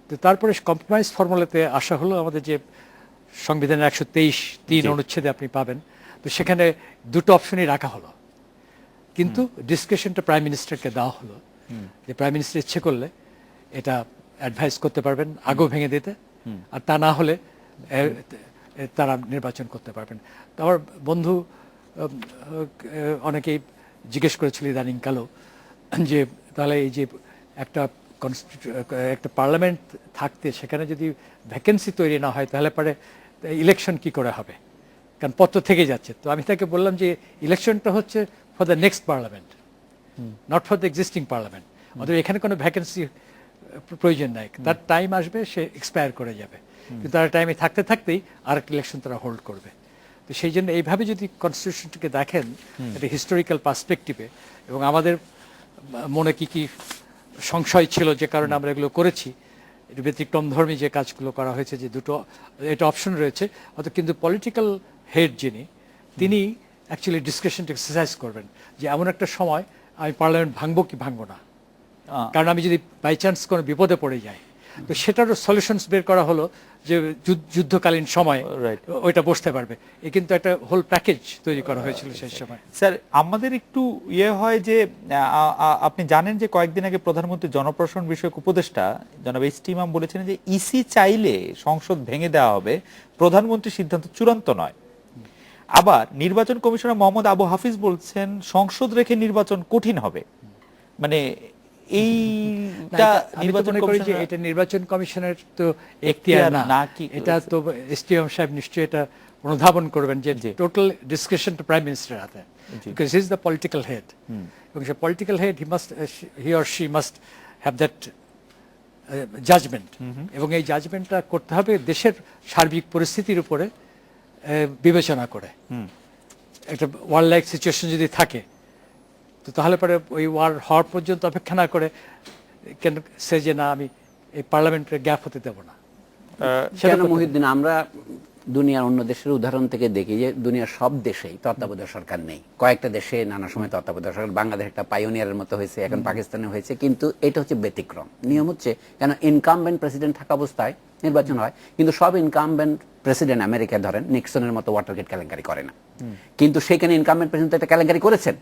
তো তারপরে কম্প্রোমাইজ ফর্মুলাতে আসা হলো, আমাদের যে সংবিধানের 123(3) অনুচ্ছেদে আপনি পাবেন, তো সেখানে দুটো অপশনই রাখা হলো, কিন্তু ডিসক্রিপশনটা প্রাইম মিনিস্টারকে দেওয়া হলো, যে প্রাইম মিনিস্টার ইচ্ছে করলে এটা অ্যাডভাইস করতে পারবেন আগেও ভেঙে দিতে, আর তা না হলে তারা নির্বাচন করতে পারবেন। তো আমার বন্ধু অনেকেই জিজ্ঞেস করেছিল ইদানিংকালেও যে তাহলে এই যে একটা একটা পার্লামেন্ট থাকতে সেখানে যদি ভ্যাকেন্সি তৈরি না হয় তাহলে পরে ইলেকশন কি করে হবে, কারণ পত্র থেকে যাচ্ছে। তো আমি তাকে বললাম যে ইলেকশনটা হচ্ছে for the next parliament, not for the existing parliament. অতএব এখানে কোনো ভ্যাকেন্সি প্রয়োজন নাই, তার টাইম আসবে, সে এক্সপায়ার করে যাবে, কিন্তু তার টাইমে থাকতে থাকতেই আরেকটা ইলেকশন তারা হোল্ড করবে। তো সেই জন্য এইভাবে যদি কনস্টিটিউশনটিকে দেখেন একটা হিস্টোরিক্যাল পার্সপেক্টিভে, এবং আমাদের মনে কি কি সংশয় ছিল যে কারণে আমরা এগুলো করেছি, একটু ব্যতিক্রমধর্মী যে কাজগুলো করা হয়েছে, যে দুটো এটা অপশন রয়েছে, অর্থাৎ কিন্তু পলিটিক্যাল হেড যিনি, তিনি অ্যাকচুয়ালি ডিসক্রিপশনটা এক্সারসাইজ করবেন যে এমন একটা সময় আমি পার্লামেন্ট ভাঙবো কি ভাঙবো না, কারণ আমি যদি বাই চান্স কোনো বিপদে পড়ে যাই। তো সেটারও সলিউশনস বের করা হলো যে যুদ্ধকালীন সময় ওইটা বসতে পারবে, এ কিন্তু একটা হোল প্যাকেজ তৈরি করা হয়েছিল সেই সময়। স্যার, আমাদের একটু হয় যে আপনি জানেন যে কয়েকদিন আগে প্রধানমন্ত্রী জনপ্রশাসন বিষয়ক উপদেষ্টা জনাব এস টি ইমাম বলেছেন যে ইসি চাইলে সংসদ ভেঙে দেওয়া হবে, প্রধানমন্ত্রীর সিদ্ধান্ত চূড়ান্ত নয়। আবার নির্বাচন কমিশনার মোহাম্মদ আবু হাফিজ বলছেন সংসদ রেখে নির্বাচন কঠিন হবে। মানে এটা নির্বাচন কমিশনের তো এখতিয়ার না, এটা তো এসটিএম সাহেব নিশ্চয়ই এটা অনুধাবন করবেন যে total discretion to prime minister হাতে, because he is the political head, এবং সে political head he or she must have that judgement, এবং এই জাজমেন্টটা করতে হবে দেশের সার্বিক পরিস্থিতির উপরে বিবেচনা করে। একটা ওয়ার লাইক সিচুয়েশন যদি থাকে, তো তাহলে পরে ওই ওয়ার হওয়ার পর্যন্ত অপেক্ষা না করে কেন সে যে না আমি এই পার্লামেন্টের গ্যাপ হতে দেব না। সেটা মহিউদ্দিন, আমরা দুনিয়ার অন্য দেশের উদাহরণ থেকে দেখি যে দুনিয়ার সব দেশেই তত্ত্বাবধায়ক সরকার নেই, কয়েকটা দেশে নানা সময় তত্ত্বাবধায়ক সরকার, বাংলাদেশ একটা পাইওনিয়ারের মতো হয়েছে, এখন পাকিস্তানে হয়েছে, কিন্তু এটা হচ্ছে ব্যতিক্রম। নিয়ম হচ্ছে কেন ইনকামবেন্ট প্রেসিডেন্ট থাকা অবস্থায় নির্বাচন হয়, কিন্তু সব ইনকামবেন্ট প্রেসিডেন্ট আমেরিকা ধরেন নিক্সনের মতো ওয়াটারগেট কেলেঙ্কারি করে না, কিন্তু সেখানে ইনকামবেন্ট প্রেসিডেন্ট একটা কেলেঙ্কারি করেছেন,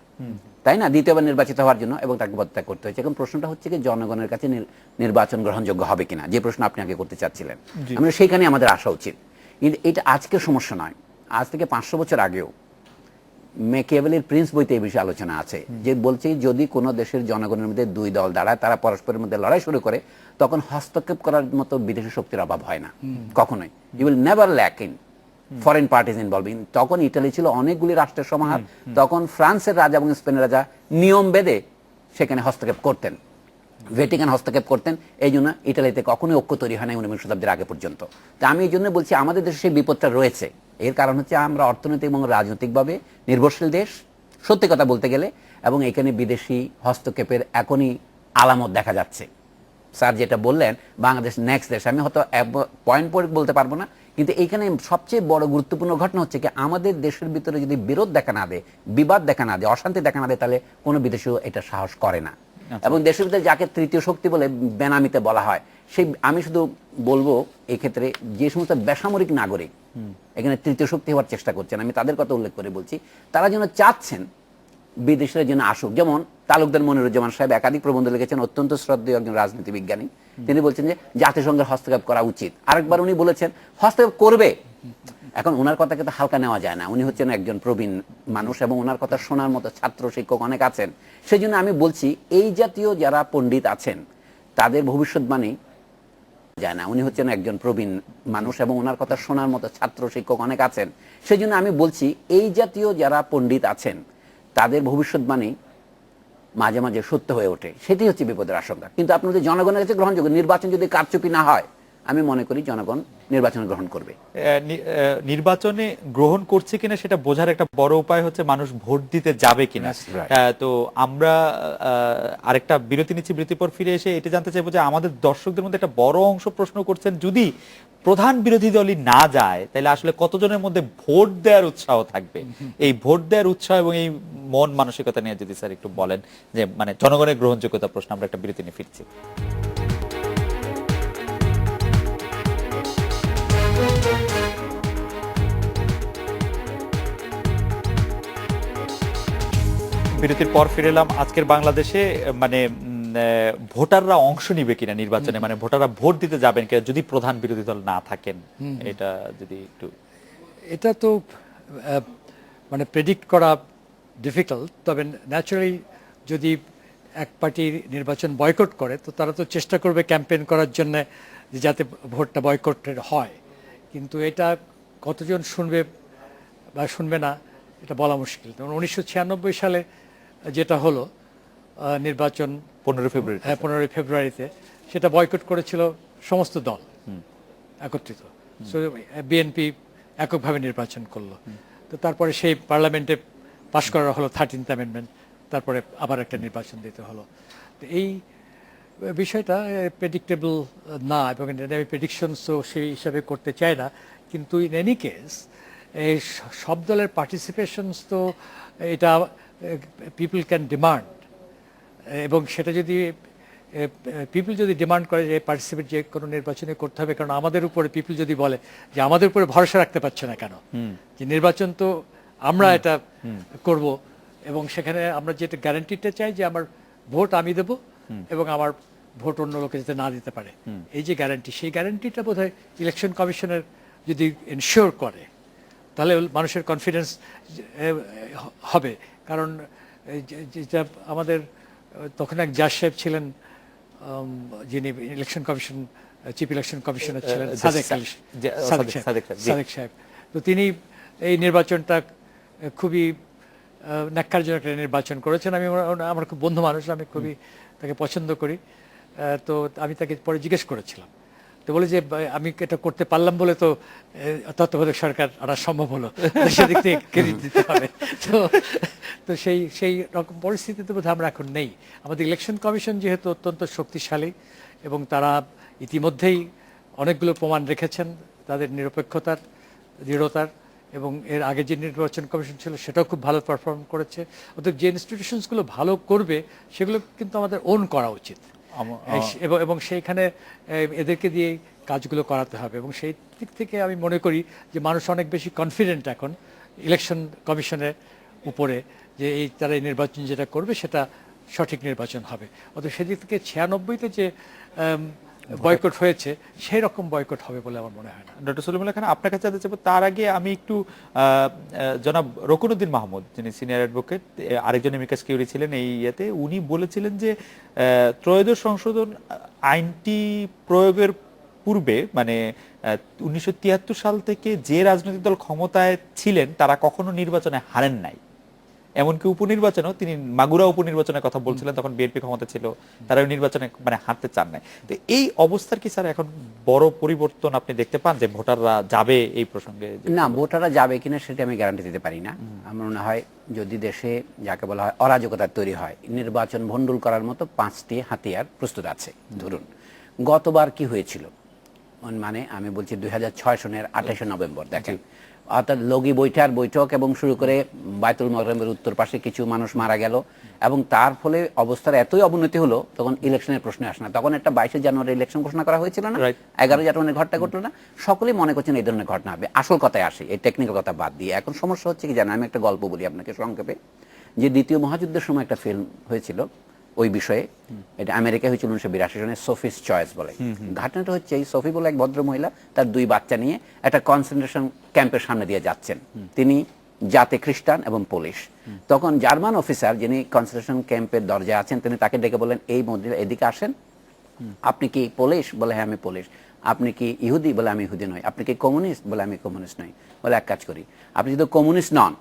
তাই না, দ্বিতীয়বার নির্বাচিত হওয়ার জন্য, এবং তাকে পদত্যাগ করতে হয়েছে। এখন প্রশ্নটা হচ্ছে কি জনগণের কাছে নির্বাচন গ্রহণযোগ্য হবে কিনা, যে প্রশ্ন আপনি আগে করতে চাচ্ছিলেন, আমরা সেইখানে আমাদের আসা উচিত। কিন্তু এটা আজকের সমস্যা নয়, আজ থেকে 500 বছর আগেও ম্যাকিয়াভেলির প্রিন্স বইতে এই বিষয়ে আলোচনা আছে, যে বলছে যদি কোনো দেশের জনগণের মধ্যে দুই দল দাঁড়ায়, তারা পরস্পরের মধ্যে লড়াই শুরু করে, তখন হস্তক্ষেপ করার মতো বিদেশি শক্তির অভাব হয় না কখনোই, you will never lack in foreign parties involving. তখন ইটালি ছিল অনেকগুলি রাষ্ট্রের সমাহার, তখন ফ্রান্সের রাজা এবং স্পেনের রাজা নিয়ম বেঁধে সেখানে হস্তক্ষেপ করতেন, ভ্যাটিকান হস্তক্ষেপ করতেন, এই জন্য ইটালিতে কখনোই ঐক্য তৈরি হয় না 19 শতাব্দীর আগে পর্যন্ত। তো আমি এই জন্য বলছি আমাদের দেশে সেই বিপদটা রয়েছে, এর কারণ হচ্ছে আমরা অর্থনৈতিক এবং রাজনৈতিকভাবে নির্ভরশীল দেশ, সত্যি কথা বলতে গেলে, এবং এখানে বিদেশি হস্তক্ষেপের এখনই আলামত দেখা যাচ্ছে। স্যার যেটা বললেন বাংলাদেশ নেক্সট দেশ, আমি হয়তো পয়েন্ট বলতে পারবো না, কিন্তু এইখানে সবচেয়ে বড় গুরুত্বপূর্ণ ঘটনা হচ্ছে কি আমাদের দেশের ভিতরে যদি বিরোধ দেখা না দেয়, বিবাদ দেখা না দেয়, অশান্তি দেখা না দেয়, তাহলে কোনো বিদেশিও এটা সাহস করে না। এবং দেশের ভিতরে যাকে তৃতীয় শক্তি বলে বেনামিতে বলা হয়, সেই আমি শুধু বলবো এক্ষেত্রে যে সমস্ত বেসামরিক নাগরিক এখানে তৃতীয় শক্তি হওয়ার চেষ্টা করছেন, আমি তাদের কথা উল্লেখ করে বলছি, তারা যেন চাচ্ছেন বিদেশিরা যেন আসুক। যেমন তালুকদার মনিরুজ্জামান সাহেব একাধিক প্রবন্ধ লিখেছেন, অত্যন্ত শ্রদ্ধেয় একজন রাজনীতি বিজ্ঞানী, তিনি বলছেন যে জাতিসংঘের হস্তক্ষেপ করা উচিত। আরেকবার উনি বলেছেন হস্তক্ষেপ করবে। এখন ওনার কথাকে তো হালকা নেওয়া যায় না, উনি হচ্ছেন একজন প্রবীণ মানুষ এবং ওনার কথা শোনার মতো ছাত্র শিক্ষক অনেক আছেন। সেই জন্য আমি বলছি এই জাতীয় যারা পণ্ডিত আছেন তাদের ভবিষ্যৎবাণী যায় না, উনি হচ্ছেন একজন প্রবীণ মানুষ এবং ওনার কথা শোনার মতো ছাত্র শিক্ষক অনেক আছেন। সেই জন্য আমি বলছি এই জাতীয় যারা পণ্ডিত আছেন তাদের ভবিষ্যৎবাণী মাঝে মাঝে সত্য হয়ে ওঠে, সেটি হচ্ছে বিপদের আশঙ্কা। কিন্তু আপনি যদি জনগণের কাছে গ্রহণযোগ্য নির্বাচন যদি কারচুপি না হয়, আমি মনে করি জনগণ নির্বাচন গ্রহণ করবে? নির্বাচনে গ্রহণ করছে কিনা সেটা বোঝার একটা বড় উপায় হচ্ছে মানুষ ভোট দিতে যাবে কিনা। তো আমরা আরেকটা বিরতি নিচ্ছি, বিরতির পর ফিরে এসে এটা জানতে চাইবো যে আমাদের দর্শকদের মধ্যে একটা বড় অংশ প্রশ্ন করছেন, যদি প্রধান বিরোধী দলই না যায় তাহলে আসলে কতজনের মধ্যে ভোট দেওয়ার উৎসাহ থাকবে। এই ভোট দেওয়ার উৎসাহ এবং এই মন মানসিকতা নিয়ে যদি স্যার একটু বলেন, যে মানে জনগণের গ্রহণযোগ্যতা প্রশ্ন। আমরা একটা বিরতি নিয়ে ফিরছি। বিরতির পর ফিরে এলাম। আজকের বাংলাদেশে মানে ভোটাররা অংশ নিবে কিনা নির্বাচনে, মানে ভোটাররা ভোট দিতে যাবেন কিনা যদি প্রধান বিরোধী দল না থাকেন, এটা যদি একটু। এটা তো মানে প্রেডিক্ট করা ডিফিকাল্ট, তবে ন্যাচারালি যদি এক পার্টি নির্বাচন বয়কট করে তো তারা তো চেষ্টা করবে ক্যাম্পেইন করার জন্য যাতে ভোটটা বয়কটের হয়, কিন্তু এটা কতজন শুনবে বা শুনবে না এটা বলা মুশকিল। যেমন 1996 সালে যেটা হলো নির্বাচন 15 ফেব্রুয়ারি, 15 ফেব্রুয়ারিতে, সেটা বয়কট করেছিল সমস্ত দল একত্রিত। সো বিএনপি এককভাবে নির্বাচন করলো। তো তারপরে সেই পার্লামেন্টে পাশ করা হলো 13th অ্যামেন্ডমেন্ট, তারপরে আবার একটা নির্বাচন দিতে হলো। তো এই বিষয়টা প্রেডিক্টেবল না, এবং আমি প্রেডিকশনস তো সেই হিসাবে করতে চাই না, কিন্তু ইন এনি কেস এই সব দলের পার্টিসিপেশনস তো এটা পিপল ক্যান ডিমান্ড, এবং সেটা যদি পিপল যদি ডিমান্ড করে যে পার্টিসিপেট যে কোনো নির্বাচনে করতে হবে, কারণ আমাদের উপরে পিপল যদি বলে যে আমাদের উপরে ভরসা রাখতে পারছে না কেন, যে নির্বাচন তো আমরা এটা করব, এবং সেখানে আমরা যেটা গ্যারান্টিটা চাই যে আমার ভোট আমি দেব এবং আমার ভোট অন্য লোকে যাতে না দিতে পারে, এই যে গ্যারান্টি, সেই গ্যারান্টিটা বোধহয় ইলেকশন কমিশনের যদি এনশিওর করে তাহলে মানুষের কনফিডেন্স হবে। কারণ যেটা আমাদের তখন এক জাজ সাহেব ছিলেন, যিনি election commission chief election commissioner ছিলেন, সাদেক সাহেব, তো তিনি এই নির্বাচনটা খুবই ন্যাক্কারজনক একটা নির্বাচন করেছেন। আমি আমার খুব বন্ধু মানুষ, আমি খুবই তাকে পছন্দ করি। তো আমি তাকে পরে জিজ্ঞেস করেছিলাম, তো বলে যে আমি এটা করতে পারলাম বলে তো তত্ত্বাবধায়ক সরকার আনা সম্ভব হলো, সেদিক থেকে ক্রেডিট দিতে হবে। তো সেই রকম পরিস্থিতিতে বোধহয় আমরা এখন নেই। আমাদের ইলেকশন কমিশন যেহেতু অত্যন্ত শক্তিশালী এবং তারা ইতিমধ্যেই অনেকগুলো প্রমাণ রেখেছেন তাদের নিরপেক্ষতার, দৃঢ়তার, এবং এর আগে যে নির্বাচন কমিশন ছিল সেটাও খুব ভালো পারফর্ম করেছে। অর্থাৎ যে ইনস্টিটিউশনসগুলো ভালো করবে সেগুলো কিন্তু আমাদের ওন করা উচিত, এবং সেইখানে এদেরকে দিয়ে কাজগুলো করাতে হবে। এবং সেই দিক থেকে আমি মনে করি যে মানুষ অনেক বেশি কনফিডেন্ট এখন ইলেকশন কমিশনের উপরে, যে এই তারা এই নির্বাচন যেটা করবে সেটা সঠিক নির্বাচন হবে। অর্থাৎ সেদিক থেকে 96-তে যে বয়কট হয়েছে সেই রকম বয়কট হবে বলে আমার মনে হয় না। ডক্টর সলিমুল্লাহ খান, আপনার কাছে জানতে চাইবো, তার আগে আমি একটু জনাব রকুনুদ্দিন মাহমুদ, যিনি সিনিয়র অ্যাডভোকেট, আরেকজন এমিকাস কিউরি ছিলেন এই ইয়েতে, উনি বলেছিলেন যে ত্রয়োদশ সংশোধন আইনটি প্রয়োগের পূর্বে, মানে 1973 সাল থেকে যে রাজনৈতিক দল ক্ষমতায় ছিলেন তারা কখনো নির্বাচনে হারেন নাই। এমনকি উপনির্বাচনেও তিনি মাগুরা উপনির্বাচনের কথা বলছিলেন, তখন বিএনপি ক্ষমতা ছিল, তারা নির্বাচনে মানে হারতে চান নাই। তো এই অবস্থার কি স্যার এখন বড় পরিবর্তন আপনি দেখতে পান, যে ভোটাররা যাবে এই প্রসঙ্গে? না, ভোটাররা যাবে কিনা সেটা আমি গ্যারান্টি দিতে পারি না। আমার মনে হয় যদি দেশে যাকে বলা হয় অরাজকতা তৈরি হয়, নির্বাচন ভণ্ডুল করার মতো 5টি হাতিয়ার প্রস্তুত আছে। ধরুন গতবার কি হয়েছিল, মানে আমি বলছি 2006 সনের 28শে নভেম্বর, দেখেন, অর্থাৎ লগি বৈঠক এবং শুরু করে বায়তুল মোকাররমের উত্তর পাশে কিছু মানুষ মারা গেল, এবং তার ফলে অবস্থার এতই অবনতি হলো তখন ইলেকশনের প্রশ্নে আসে না। তখন একটা 22শে জানুয়ারি ইলেকশন ঘোষণা করা হয়েছিল না, 11 জানুয়ারি ঘটনা ঘটলো না, সকলেই মনে করছেন এই ধরনের ঘটনা হবে। আসল কথায় আসে, এই টেকনিক্যাল কথা বাদ দিয়ে এখন সমস্যা হচ্ছে কি জানেন, আমি একটা গল্প বলি আপনাকে সংক্ষেপে, যে দ্বিতীয় মহাযুদ্ধের সময় একটা ফিল্ম হয়েছিল ওই বিষয়ে, এটা আমেরিকায় হয়েছিল 1982 সনে, সোফিস চয়েস বলে। ঘটনাটা হচ্ছে এই সোফি বলে এক ভদ্র মহিলা তার 2 বাচ্চা নিয়ে একটা কনসেন্ট্রেশন ক্যাম্পের সামনে দিয়ে যাচ্ছেন। তিনি জাতে খ্রিস্টান এবং পুলিশ। তখন জার্মান অফিসার যিনি কনসেন্ট্রেশন ক্যাম্পের দরজায় আছেন তিনি তাকে ডেকে বলেন, এই মহিলা এদিকে আসেন, আপনি কি পুলিশ? বলে হ্যাঁ আমি পুলিশ। আপনি কি ইহুদি? বলে আমি ইহুদি নই। আপনি কি কমিউনিস্ট? বলে আমি কমিউনিস্ট নই। বলে এক কাজ করি, আপনি যদি কমিউনিস্ট নন,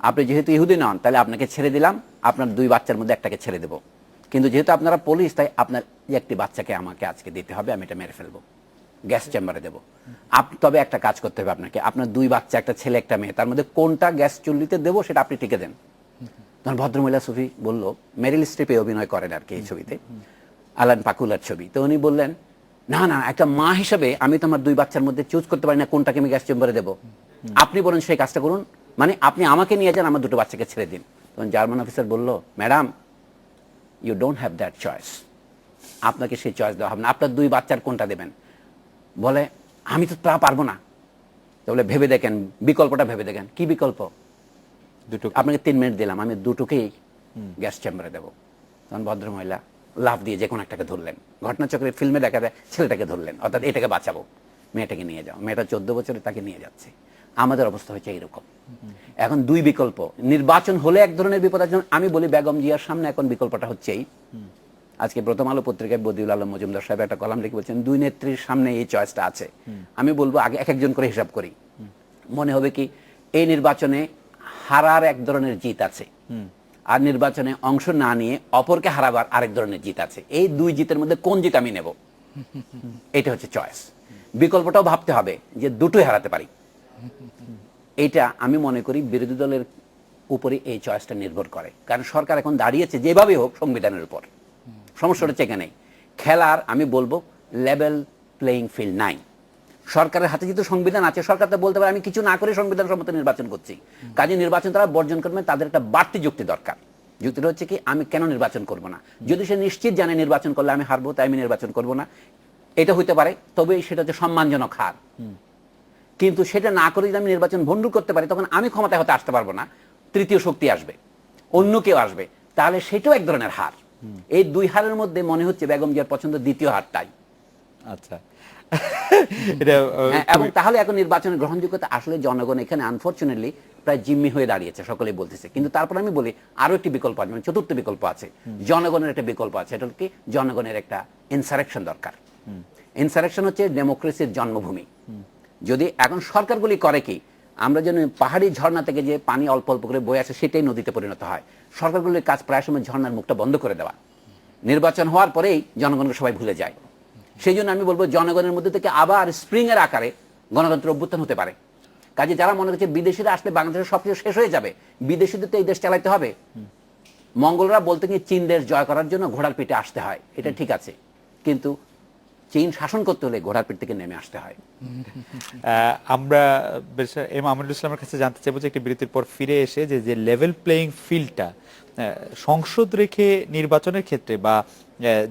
আপনি যেহেতু ইহুদি নন, তাহলে আপনাকে ছেড়ে দিলাম, আপনার 2 বাচ্চার মধ্যে একটাকে ছেড়ে দেবো, কিন্তু যেহেতু আপনারা পুলিশ তাই আপনার একটি বাচ্চাকে আমাকে আজকে দিতে হবে, আমি এটা মেরে ফেলবো। গ্যাস চেম্বারে দেবো। তবে একটা কাজ করতে হবে আপনাকে, আপনার 2 বাচ্চা, একটা ছেলে একটা মেয়ে, তার মধ্যে কোনটা গ্যাস চুল্লিতে দেবো সেটা আপনি টিকে দেন। তখন ভদ্রমহিলা সুফি বলল, মেরিল স্ট্রিপে অভিনয় করেন আর কি এই ছবিতে, আলান পাকুলার ছবি। তো উনি বললেন, না না, একটা মা হিসাবে আমি তো আমার 2 বাচ্চার মধ্যে চুজ করতে পারি না কোনটাকে আমি গ্যাস চেম্বারে দেবো, আপনি বলেন সেই কাজটা করুন, মানে আপনি আমাকে নিয়ে যান, আমার 2টো বাচ্চাকে ছেড়ে দিন। তখন জার্মান অফিসার বলল, madam you don't have that choice, আপনাকে সেই চয়েস দেওয়া হবে না, আপনার 2 বাচ্চার কোনটা দেবেন। বলে, আমি তো তা পারবো না। তাহলে ভেবে দেখেন, বিকল্পটা ভেবে দেখেন, কি বিকল্প? দুটো আপনাকে 3 মিনিট দিলাম, আমি 2টোকেই গ্যাস চেম্বারে দেবো। তখন ভদ্রমহিলা লাফ দিয়ে যে কোনো একটাকে ধরলেন, ঘটনাচক্রের ফিল্মে দেখা যায় ছেলেটাকে ধরলেন, অর্থাৎ এটাকে বাঁচাবো, মেয়েটাকে নিয়ে যাও। মেয়েটা 14 বছরে, তাকে নিয়ে যাচ্ছে। আমাদের অবস্থা হচ্ছে এইরকম। এখন 2 বিকল্প, নির্বাচন হলে এক ধরনের বিপদ আছে। আমি বলি বেগম জিয়ার সামনে এখন বিকল্পটা হচ্ছেই, আজকে প্রথম আলো পত্রিকায় বদিউল আলম মজুমদার সাহেব একটা কলাম লিখে বলছেন 2 নেত্রীর সামনে এই চয়েসটা আছে। আমি বলবো আগে এক একজন করে হিসাব করি, মনে হবে কি এই নির্বাচনে হারার এক ধরনের জিত আছে, আর নির্বাচনে অংশ না নিয়ে অপরকে হারাবার আরেক ধরনের জিত আছে। এই 2 জিতের মধ্যে কোন জিত আমি নেব, এটা হচ্ছে চয়েস। বিকল্পটাও ভাবতে হবে যে দুটোই হারাতে পারি। এটা আমি মনে করি বিরোধী দলের উপরে এই চয়েসটা নির্ভর করে, কারণ সরকার এখন দাঁড়িয়েছে যেভাবে হোক সংবিধানের উপর। সমস্যাটা হচ্ছে এখানে খেলার, আমি বলবো লেভেল প্লেইং ফিল্ড নাই। সরকারের হাতে যেহেতু সংবিধান আছে, সরকার তো বলতে পারে আমি কিছু না করে সংবিধান সম্মত নির্বাচন করছি, কাজে নির্বাচন তারা বর্জন করবে, তাদের একটা বাড়তি যুক্তি দরকার। যুক্তিটা হচ্ছে কি, আমি কেন নির্বাচন করব না? যদি সে নিশ্চিত জানে নির্বাচন করলে আমি হারবো, তাই আমি নির্বাচন করব না, এটা হইতে পারে, তবে সেটা হচ্ছে সম্মানজনক হার। কিন্তু সেটা না করে যদি আমি নির্বাচন ভণ্ডুল করতে পারি, তখন আমি ক্ষমতায় হতে আসতে পারবো না, তৃতীয় শক্তি আসবে, অন্য কেউ আসবে, তাহলে সেটাও এক ধরনের হার। এই 2 হারের মধ্যে মনে হচ্ছে বেগম জিয়ার পছন্দ দ্বিতীয় হারটাই। আচ্ছা, এবং তাহলে এখন নির্বাচনের গ্রহণযোগ্যতা আসলে জনগণ এখানে আনফরচুনেটলি প্রায় জিম্মি হয়ে দাঁড়িয়েছে, সকলেই বলতেছে। কিন্তু তারপর আমি বলি আরো একটি বিকল্প আছে, মানে চতুর্থ বিকল্প আছে, জনগণের একটা বিকল্প আছে। এটা কি, জনগণের একটা ইনসারেকশন দরকার। ইনসারেকশন হচ্ছে ডেমোক্রেসির জন্মভূমি। যদি এখন সরকারগুলি করে কি, আমরা যেন পাহাড়ি ঝর্ণা থেকে যে পানি অল্প অল্প করে বয়ে আসে সেটাই নদীতে পরিণত হয়, সরকারগুলির কাজ প্রায় সময় ঝর্ণার মুখটা বন্ধ করে দেওয়া। নির্বাচন হওয়ার পরেই জনগণকে সবাই ভুলে যায়। সেই জন্য আমি বলবো জনগণের মধ্যে থেকে আবার স্প্রিং এর আকারে গণতন্ত্র অভ্যুত্থান হতে পারে। কাজে যারা মনে করছে বিদেশিরা আসলে বাংলাদেশের সবকিছু শেষ হয়ে যাবে, বিদেশিদের তো এই দেশ চালাইতে হবে, মঙ্গলরা বলতে গিয়ে চীন দেশ জয় করার জন্য ঘোড়ার পিঠে আসতে হয়, এটা ঠিক আছে, কিন্তু চীন শাসন করতে হলে ঘোড়ার পিঠ থেকে নেমে আসতে হয়। আমরা এম আমিনুল ইসলামের কাছে জানতে চাইবো যে একটি বিরতির পর ফিরে এসে যে লেভেল প্লেইং ফিল্ডটা সংসদ রেখে নির্বাচনের ক্ষেত্রে বা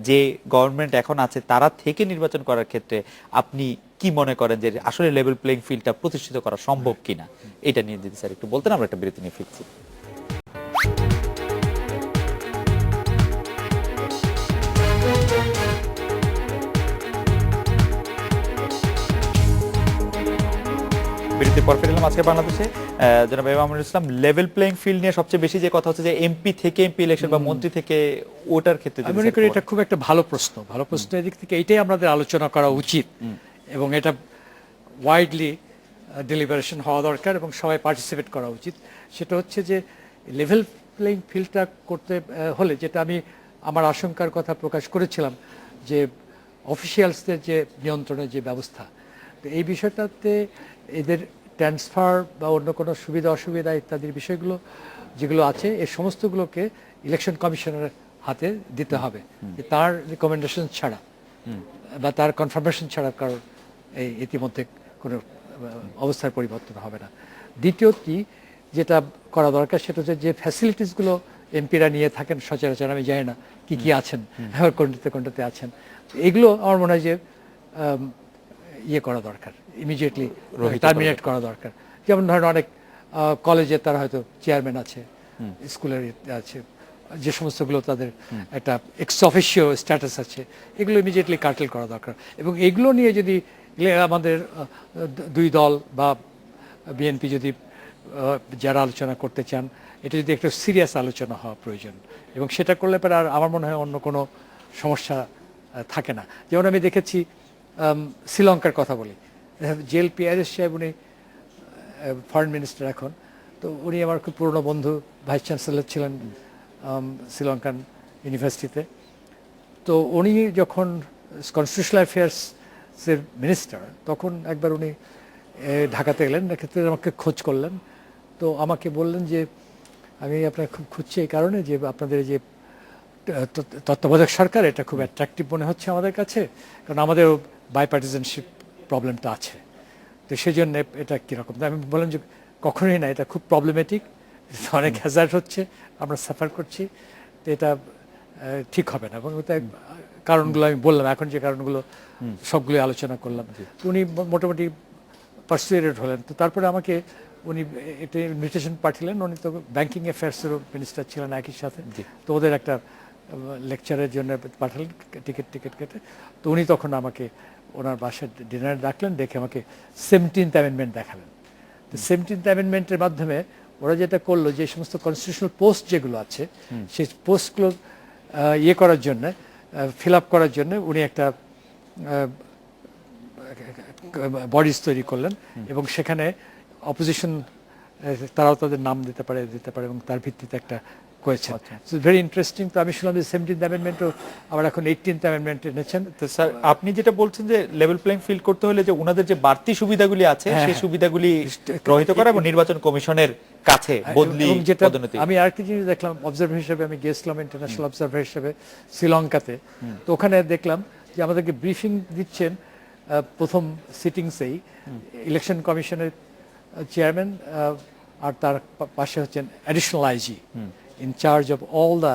যে গভর্নমেন্ট এখন আছে তারা থেকে নির্বাচন করার ক্ষেত্রে আপনি কি মনে করেন যে আসলে লেভেল প্লেইং ফিল্ডটা প্রতিষ্ঠিত করা সম্ভব কিনা, এটা নিয়ে যদি স্যার একটু বলতেন, আমরা একটা বিরতি নিয়ে ফিরছি। বিরতির পর ফিরলাম। আজকে বাংলাদেশে জনাব M Aminul Islam, level playing field নিয়ে সবচেয়ে বেশি যে কথা হচ্ছে যে এমপি থেকে এমপি ইলেকশন বা মন্ত্রী থেকে ওটার ক্ষেত্রে আমি মনে করি এটা খুব একটা ভালো প্রশ্ন। এদিক থেকে এইটাই আমাদের আলোচনা করা উচিত এবং এটা ওয়াইডলি ডেলিবারেশন হওয়া দরকার এবং সবাই পার্টিসিপেট করা উচিত। সেটা হচ্ছে যে লেভেল প্লেইং ফিল্ডটা করতে হলে, যেটা আমি আমার আশঙ্কার কথা প্রকাশ করেছিলাম, যে অফিসিয়ালসদের যে নিয়ন্ত্রণের যে ব্যবস্থা, তো এই বিষয়টাতে এদের ট্রান্সফার বা অন্য কোনো সুবিধা অসুবিধা ইত্যাদির বিষয়গুলো যেগুলো আছে, এই সমস্তগুলোকে ইলেকশন কমিশনের হাতে দিতে হবে, যে তার রিকমেন্ডেশন ছাড়া বা তার কনফার্মেশন ছাড়া কারণ এই ইতিমধ্যে কোনো অবস্থার পরিবর্তন হবে না। দ্বিতীয়টি যেটা করা দরকার সেটা হচ্ছে যে ফ্যাসিলিটিসগুলো এমপিরা নিয়ে থাকেন সচরাচর, আমি জানি না কি কি আছেন, কোনটাতে আছেন, এগুলো আমার মনে হয় যে ইয়ে করা দরকার, ইমিডিয়েটলি টার্মিনেট করা দরকার। যেমন ধরেন অনেক কলেজে তারা হয়তো চেয়ারম্যান আছে, স্কুলের আছে, যে সমস্তগুলো তাদের একটা এক্স অফিসিও স্ট্যাটাস আছে, এগুলো ইমিডিয়েটলি কার্টেল করা দরকার। এবং এগুলো নিয়ে যদি আমাদের 2 দল বা বিএনপি যদি যারা আলোচনা করতে চান, এটা যদি একটা সিরিয়াস আলোচনা হওয়া প্রয়োজন, এবং সেটা করলে পরে আর আমার মনে হয় অন্য কোনো সমস্যা থাকে না। যেমন আমি দেখেছি শ্রীলঙ্কার কথা বলি, জেল পিয়ারেস সাহেব, উনি ফরেন মিনিস্টার এখন, তো উনি আমার খুব পুরনো বন্ধু, ভাইস চ্যান্সেলর ছিলেন শ্রীলঙ্কান ইউনিভার্সিটিতে। তো উনি যখন কনস্টিটিউশনাল অ্যাফেয়ার্স ফাইন্যান্সের মিনিস্টার, তখন একবার উনি ঢাকাতে এলেন, ক্ষেত্রে আমাকে খোঁজ করলেন। তো আমাকে বললেন যে আমি আপনার খুব খুঁজছি এই কারণে যে আপনাদের যে তত্ত্বাবধায়ক সরকার, এটা খুব অ্যাট্রাকটিভ মনে হচ্ছে আমাদের কাছে, কারণ আমাদের বাইপার্টিসানশিপ প্রবলেমটা আছে। তো সেই জন্য এটা কীরকম, আমি বললাম যে কখনোই না, এটা খুব প্রবলেমেটিক, অনেক হ্যাজার্ড হচ্ছে, আমরা সাফার করছি, তো এটা ঠিক হবে না। এবং কারণগুলো আমি বললাম, এখন যে কারণগুলো সবগুলো আলোচনা করলাম, তো উনি মোটামুটি পারসুয়েটেড হলেন। তো তারপরে আমাকে উনি একটা ইনভিটেশন পাঠালেন, উনি তো ব্যাংকিং অ্যাফেয়ার্সেরও মিনিস্টার ছিলেন একই সাথে, তো ওদের একটা লেকচারের জন্য পাঠালেন টিকিট কেটে। তো উনি তখন আমাকে ওনার বাসায় ডিনারে ডাকলেন, ডেকে আমাকে 17th অ্যামেন্ডমেন্ট দেখালেন। তো 17th অ্যামেন্ডমেন্টের মাধ্যমে ওরা যেটা করলো, যে সমস্ত কনস্টিটিউশনাল পোস্ট যেগুলো আছে, সেই পোস্টগুলো ইয়ে করার জন্য, ফিল আপ করার জন্য উনি একটা বডিজ তৈরি করলেন, এবং সেখানে অপোজিশন তারাও তাদের নাম দিতে পারে এবং তার ভিত্তিতে একটা করেছেন। So very interesting. তো আমি শুনলাম যে 17th অ্যামেন্ডমেন্টও আবার এখন 18th অ্যামেন্ডমেন্ট এনেছেন। তো স্যার, আপনি যেটা বলছেন যে লেভেল প্লেইং ফিল্ড করতে হলে যে ওনাদের যে বাড়তি সুবিধাগুলি আছে সেই সুবিধাগুলি গ্রহীত করা এবং নির্বাচন কমিশনের কাছে বদলি পদোন্নতি। আমি আরেকটি জিনিস দেখলাম অবজারভার হিসেবে, আমি গিয়েছিলাম ইন্টারন্যাশনাল অবজারভার হিসেবে শ্রীলঙ্কাতে। তো ওখানে দেখলাম যে আমাদেরকে ব্রিফিং দিচ্ছেন প্রথম সিটিংসেই ইলেকশন কমিশনের চেয়ারম্যান, আর তার পাশে হচ্ছেন additional IG in charge of all the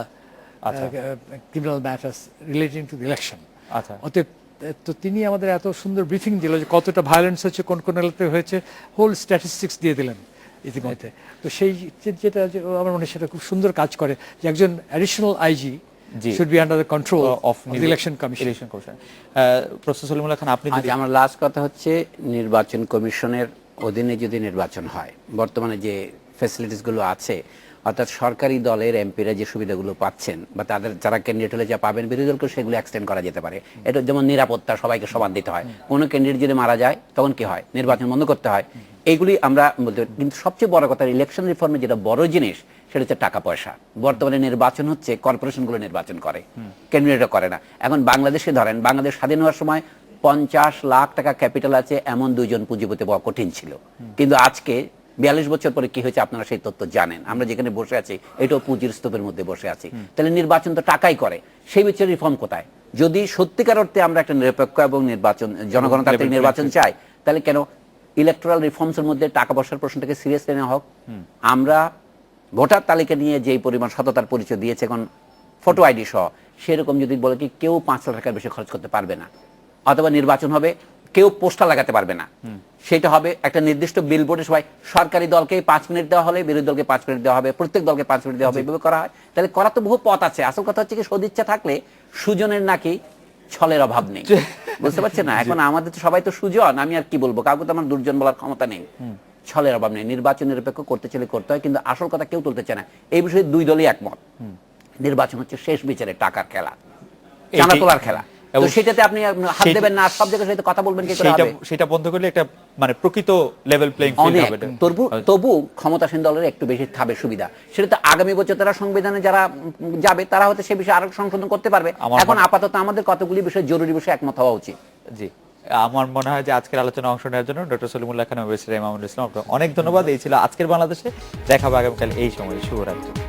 criminal matters relating to the election. আচ্ছা, অতএব তো তিনি আমাদের এত সুন্দর ব্রিফিং দিল যে কতটা ভায়োলেন্স হচ্ছে, কোন কোন এলাকাতে হয়েছে, হোল স্ট্যাটিস্টিক্স দিয়ে দিলেন ইতিমধ্যে। তো সেই যেটা আমার মনে হয় সেটা খুব সুন্দর কাজ করে, যে একজন additional IG should be under the control of the election commission. Professor Salimullah Khan, আপনি যদি আমার লাস্ট কথা হচ্ছে, নির্বাচন কমিশনের অধীনে যদি নির্বাচন হয়, বর্তমানে যে ফ্যাসিলিটিসগুলো আছে, অর্থাৎ সরকারি দলের এমপিরা যে সুবিধাগুলো পাচ্ছেন বা তাদের যারা ক্যান্ডিডেট হলে যা পাবেন, বিরোধী দলকে সেগুলো এক্সটেন্ড করা যেতে পারে। এটা যেমন নিরাপত্তা সবাইকে সমান দিতে হয়, কোনো ক্যান্ডিডেট যদি মারা যায় তখন কি হয়, নির্বাচন বন্ধ করতে হয়, এইগুলি আমরা বলতে পারি। কিন্তু সবচেয়ে বড় কথা, ইলেকশন রিফর্মে যেটা বড় জিনিস, সেটা হচ্ছে টাকা পয়সা। বর্তমানে নির্বাচন হচ্ছে কর্পোরেশনগুলো নির্বাচন করে, ক্যান্ডিডেটরা করে না। এখন বাংলাদেশে ধরেন, বাংলাদেশ স্বাধীন হওয়ার সময় 50 লাখ টাকা ক্যাপিটাল আছে এমন দুইজন পুঁজিপতি পাওয়া কঠিন ছিল। কিন্তু আজকে 42 বছর পরে কি হয়েছে আপনারা সেই তথ্য জানেন। আমরা যেখানে বসে আছি এটাও পুঁজির স্তূপের মধ্যে বসে আছি। তাহলে নির্বাচন তো টাকাই করে, সেই বিষয়ে রিফর্ম কোথায়? যদি সত্যিকার অর্থে আমরা একটা নিরপেক্ষ এবং জনগণতান্ত্রিক নির্বাচন চাই, তাহলে কেন ইলেকটোরাল রিফর্মসের মধ্যে টাকা পয়সার প্রশ্নটাকে সিরিয়াসলি নেওয়া হোক। আমরা ভোটার তালিকা নিয়ে যেই পরিমাণ সততার পরিচয় দিয়েছে এখন ফটো আইডি সহ, সেরকম যদি বলে কি কেউ 5 লাখ টাকার বেশি খরচ করতে পারবে না, অথবা নির্বাচন হবে কেউ পোস্টার লাগাতে পারবে না, সেটা হবে একটা নির্দিষ্ট বিলবোর্ডে সবাই সরকারি দলকে 5 মিনিট দেওয়া হলে বিরোধী দলকে 5 মিনিট দেওয়া হবে, প্রত্যেক দলকে 5 মিনিট দেওয়া হবে, এভাবে করা হয়। তাহলে করার তো বহু পথ আছে। আসল কথা হচ্ছে কি, সদিচ্ছা থাকলে সুজনের নাকি ছলের অভাব নেই, বুঝতে পারছেন না? এখন আমাদের তো সবাই তো সুজন, আমি আর কি বলবো, কাউকে তো আমার দুর্জন বলার ক্ষমতা নেই। ছলের অভাব নেই, নির্বাচন নিরপেক্ষ করতে চাইলে করতে হয়, কিন্তু আসল কথা কেউ তুলতে চায় না। এই বিষয়ে দুই দলই একমত, নির্বাচন হচ্ছে শেষ বিচারে টাকার খেলা, চাঁদা তোলার খেলা। সেটাতে আপনি হাত দেবেন না, সব জায়গায় সাথে কথা বলবেন কি করে হবে? সেটা বন্ধ করলে একটা মানে প্রকৃত লেভেল প্লেইং ফিল্ড হবে। তবু ক্ষমতাসীন দলের একটু বেশি খাবে সুবিধা। সেটা তো আগামী বছর তারা সংবিধানে যারা যাবে তারা হয়তো সে বিষয়ে আরো সংশোধন করতে পারবে। এখন আপাতত আমাদের কতগুলি বিষয় জরুরি বিষয়ে একমত হওয়া উচিত। জি, আমার মনে হয় যে আজকের আলোচনা অংশ নেওয়ার জন্য ডক্টর সলিমুল্লাহ খান, ইমামুল ইসলাম, অনেক ধন্যবাদ। এই ছিল আজকের বাংলাদেশে। দেখা হবে আগামীকাল এই সময়। শুভরাত্রি।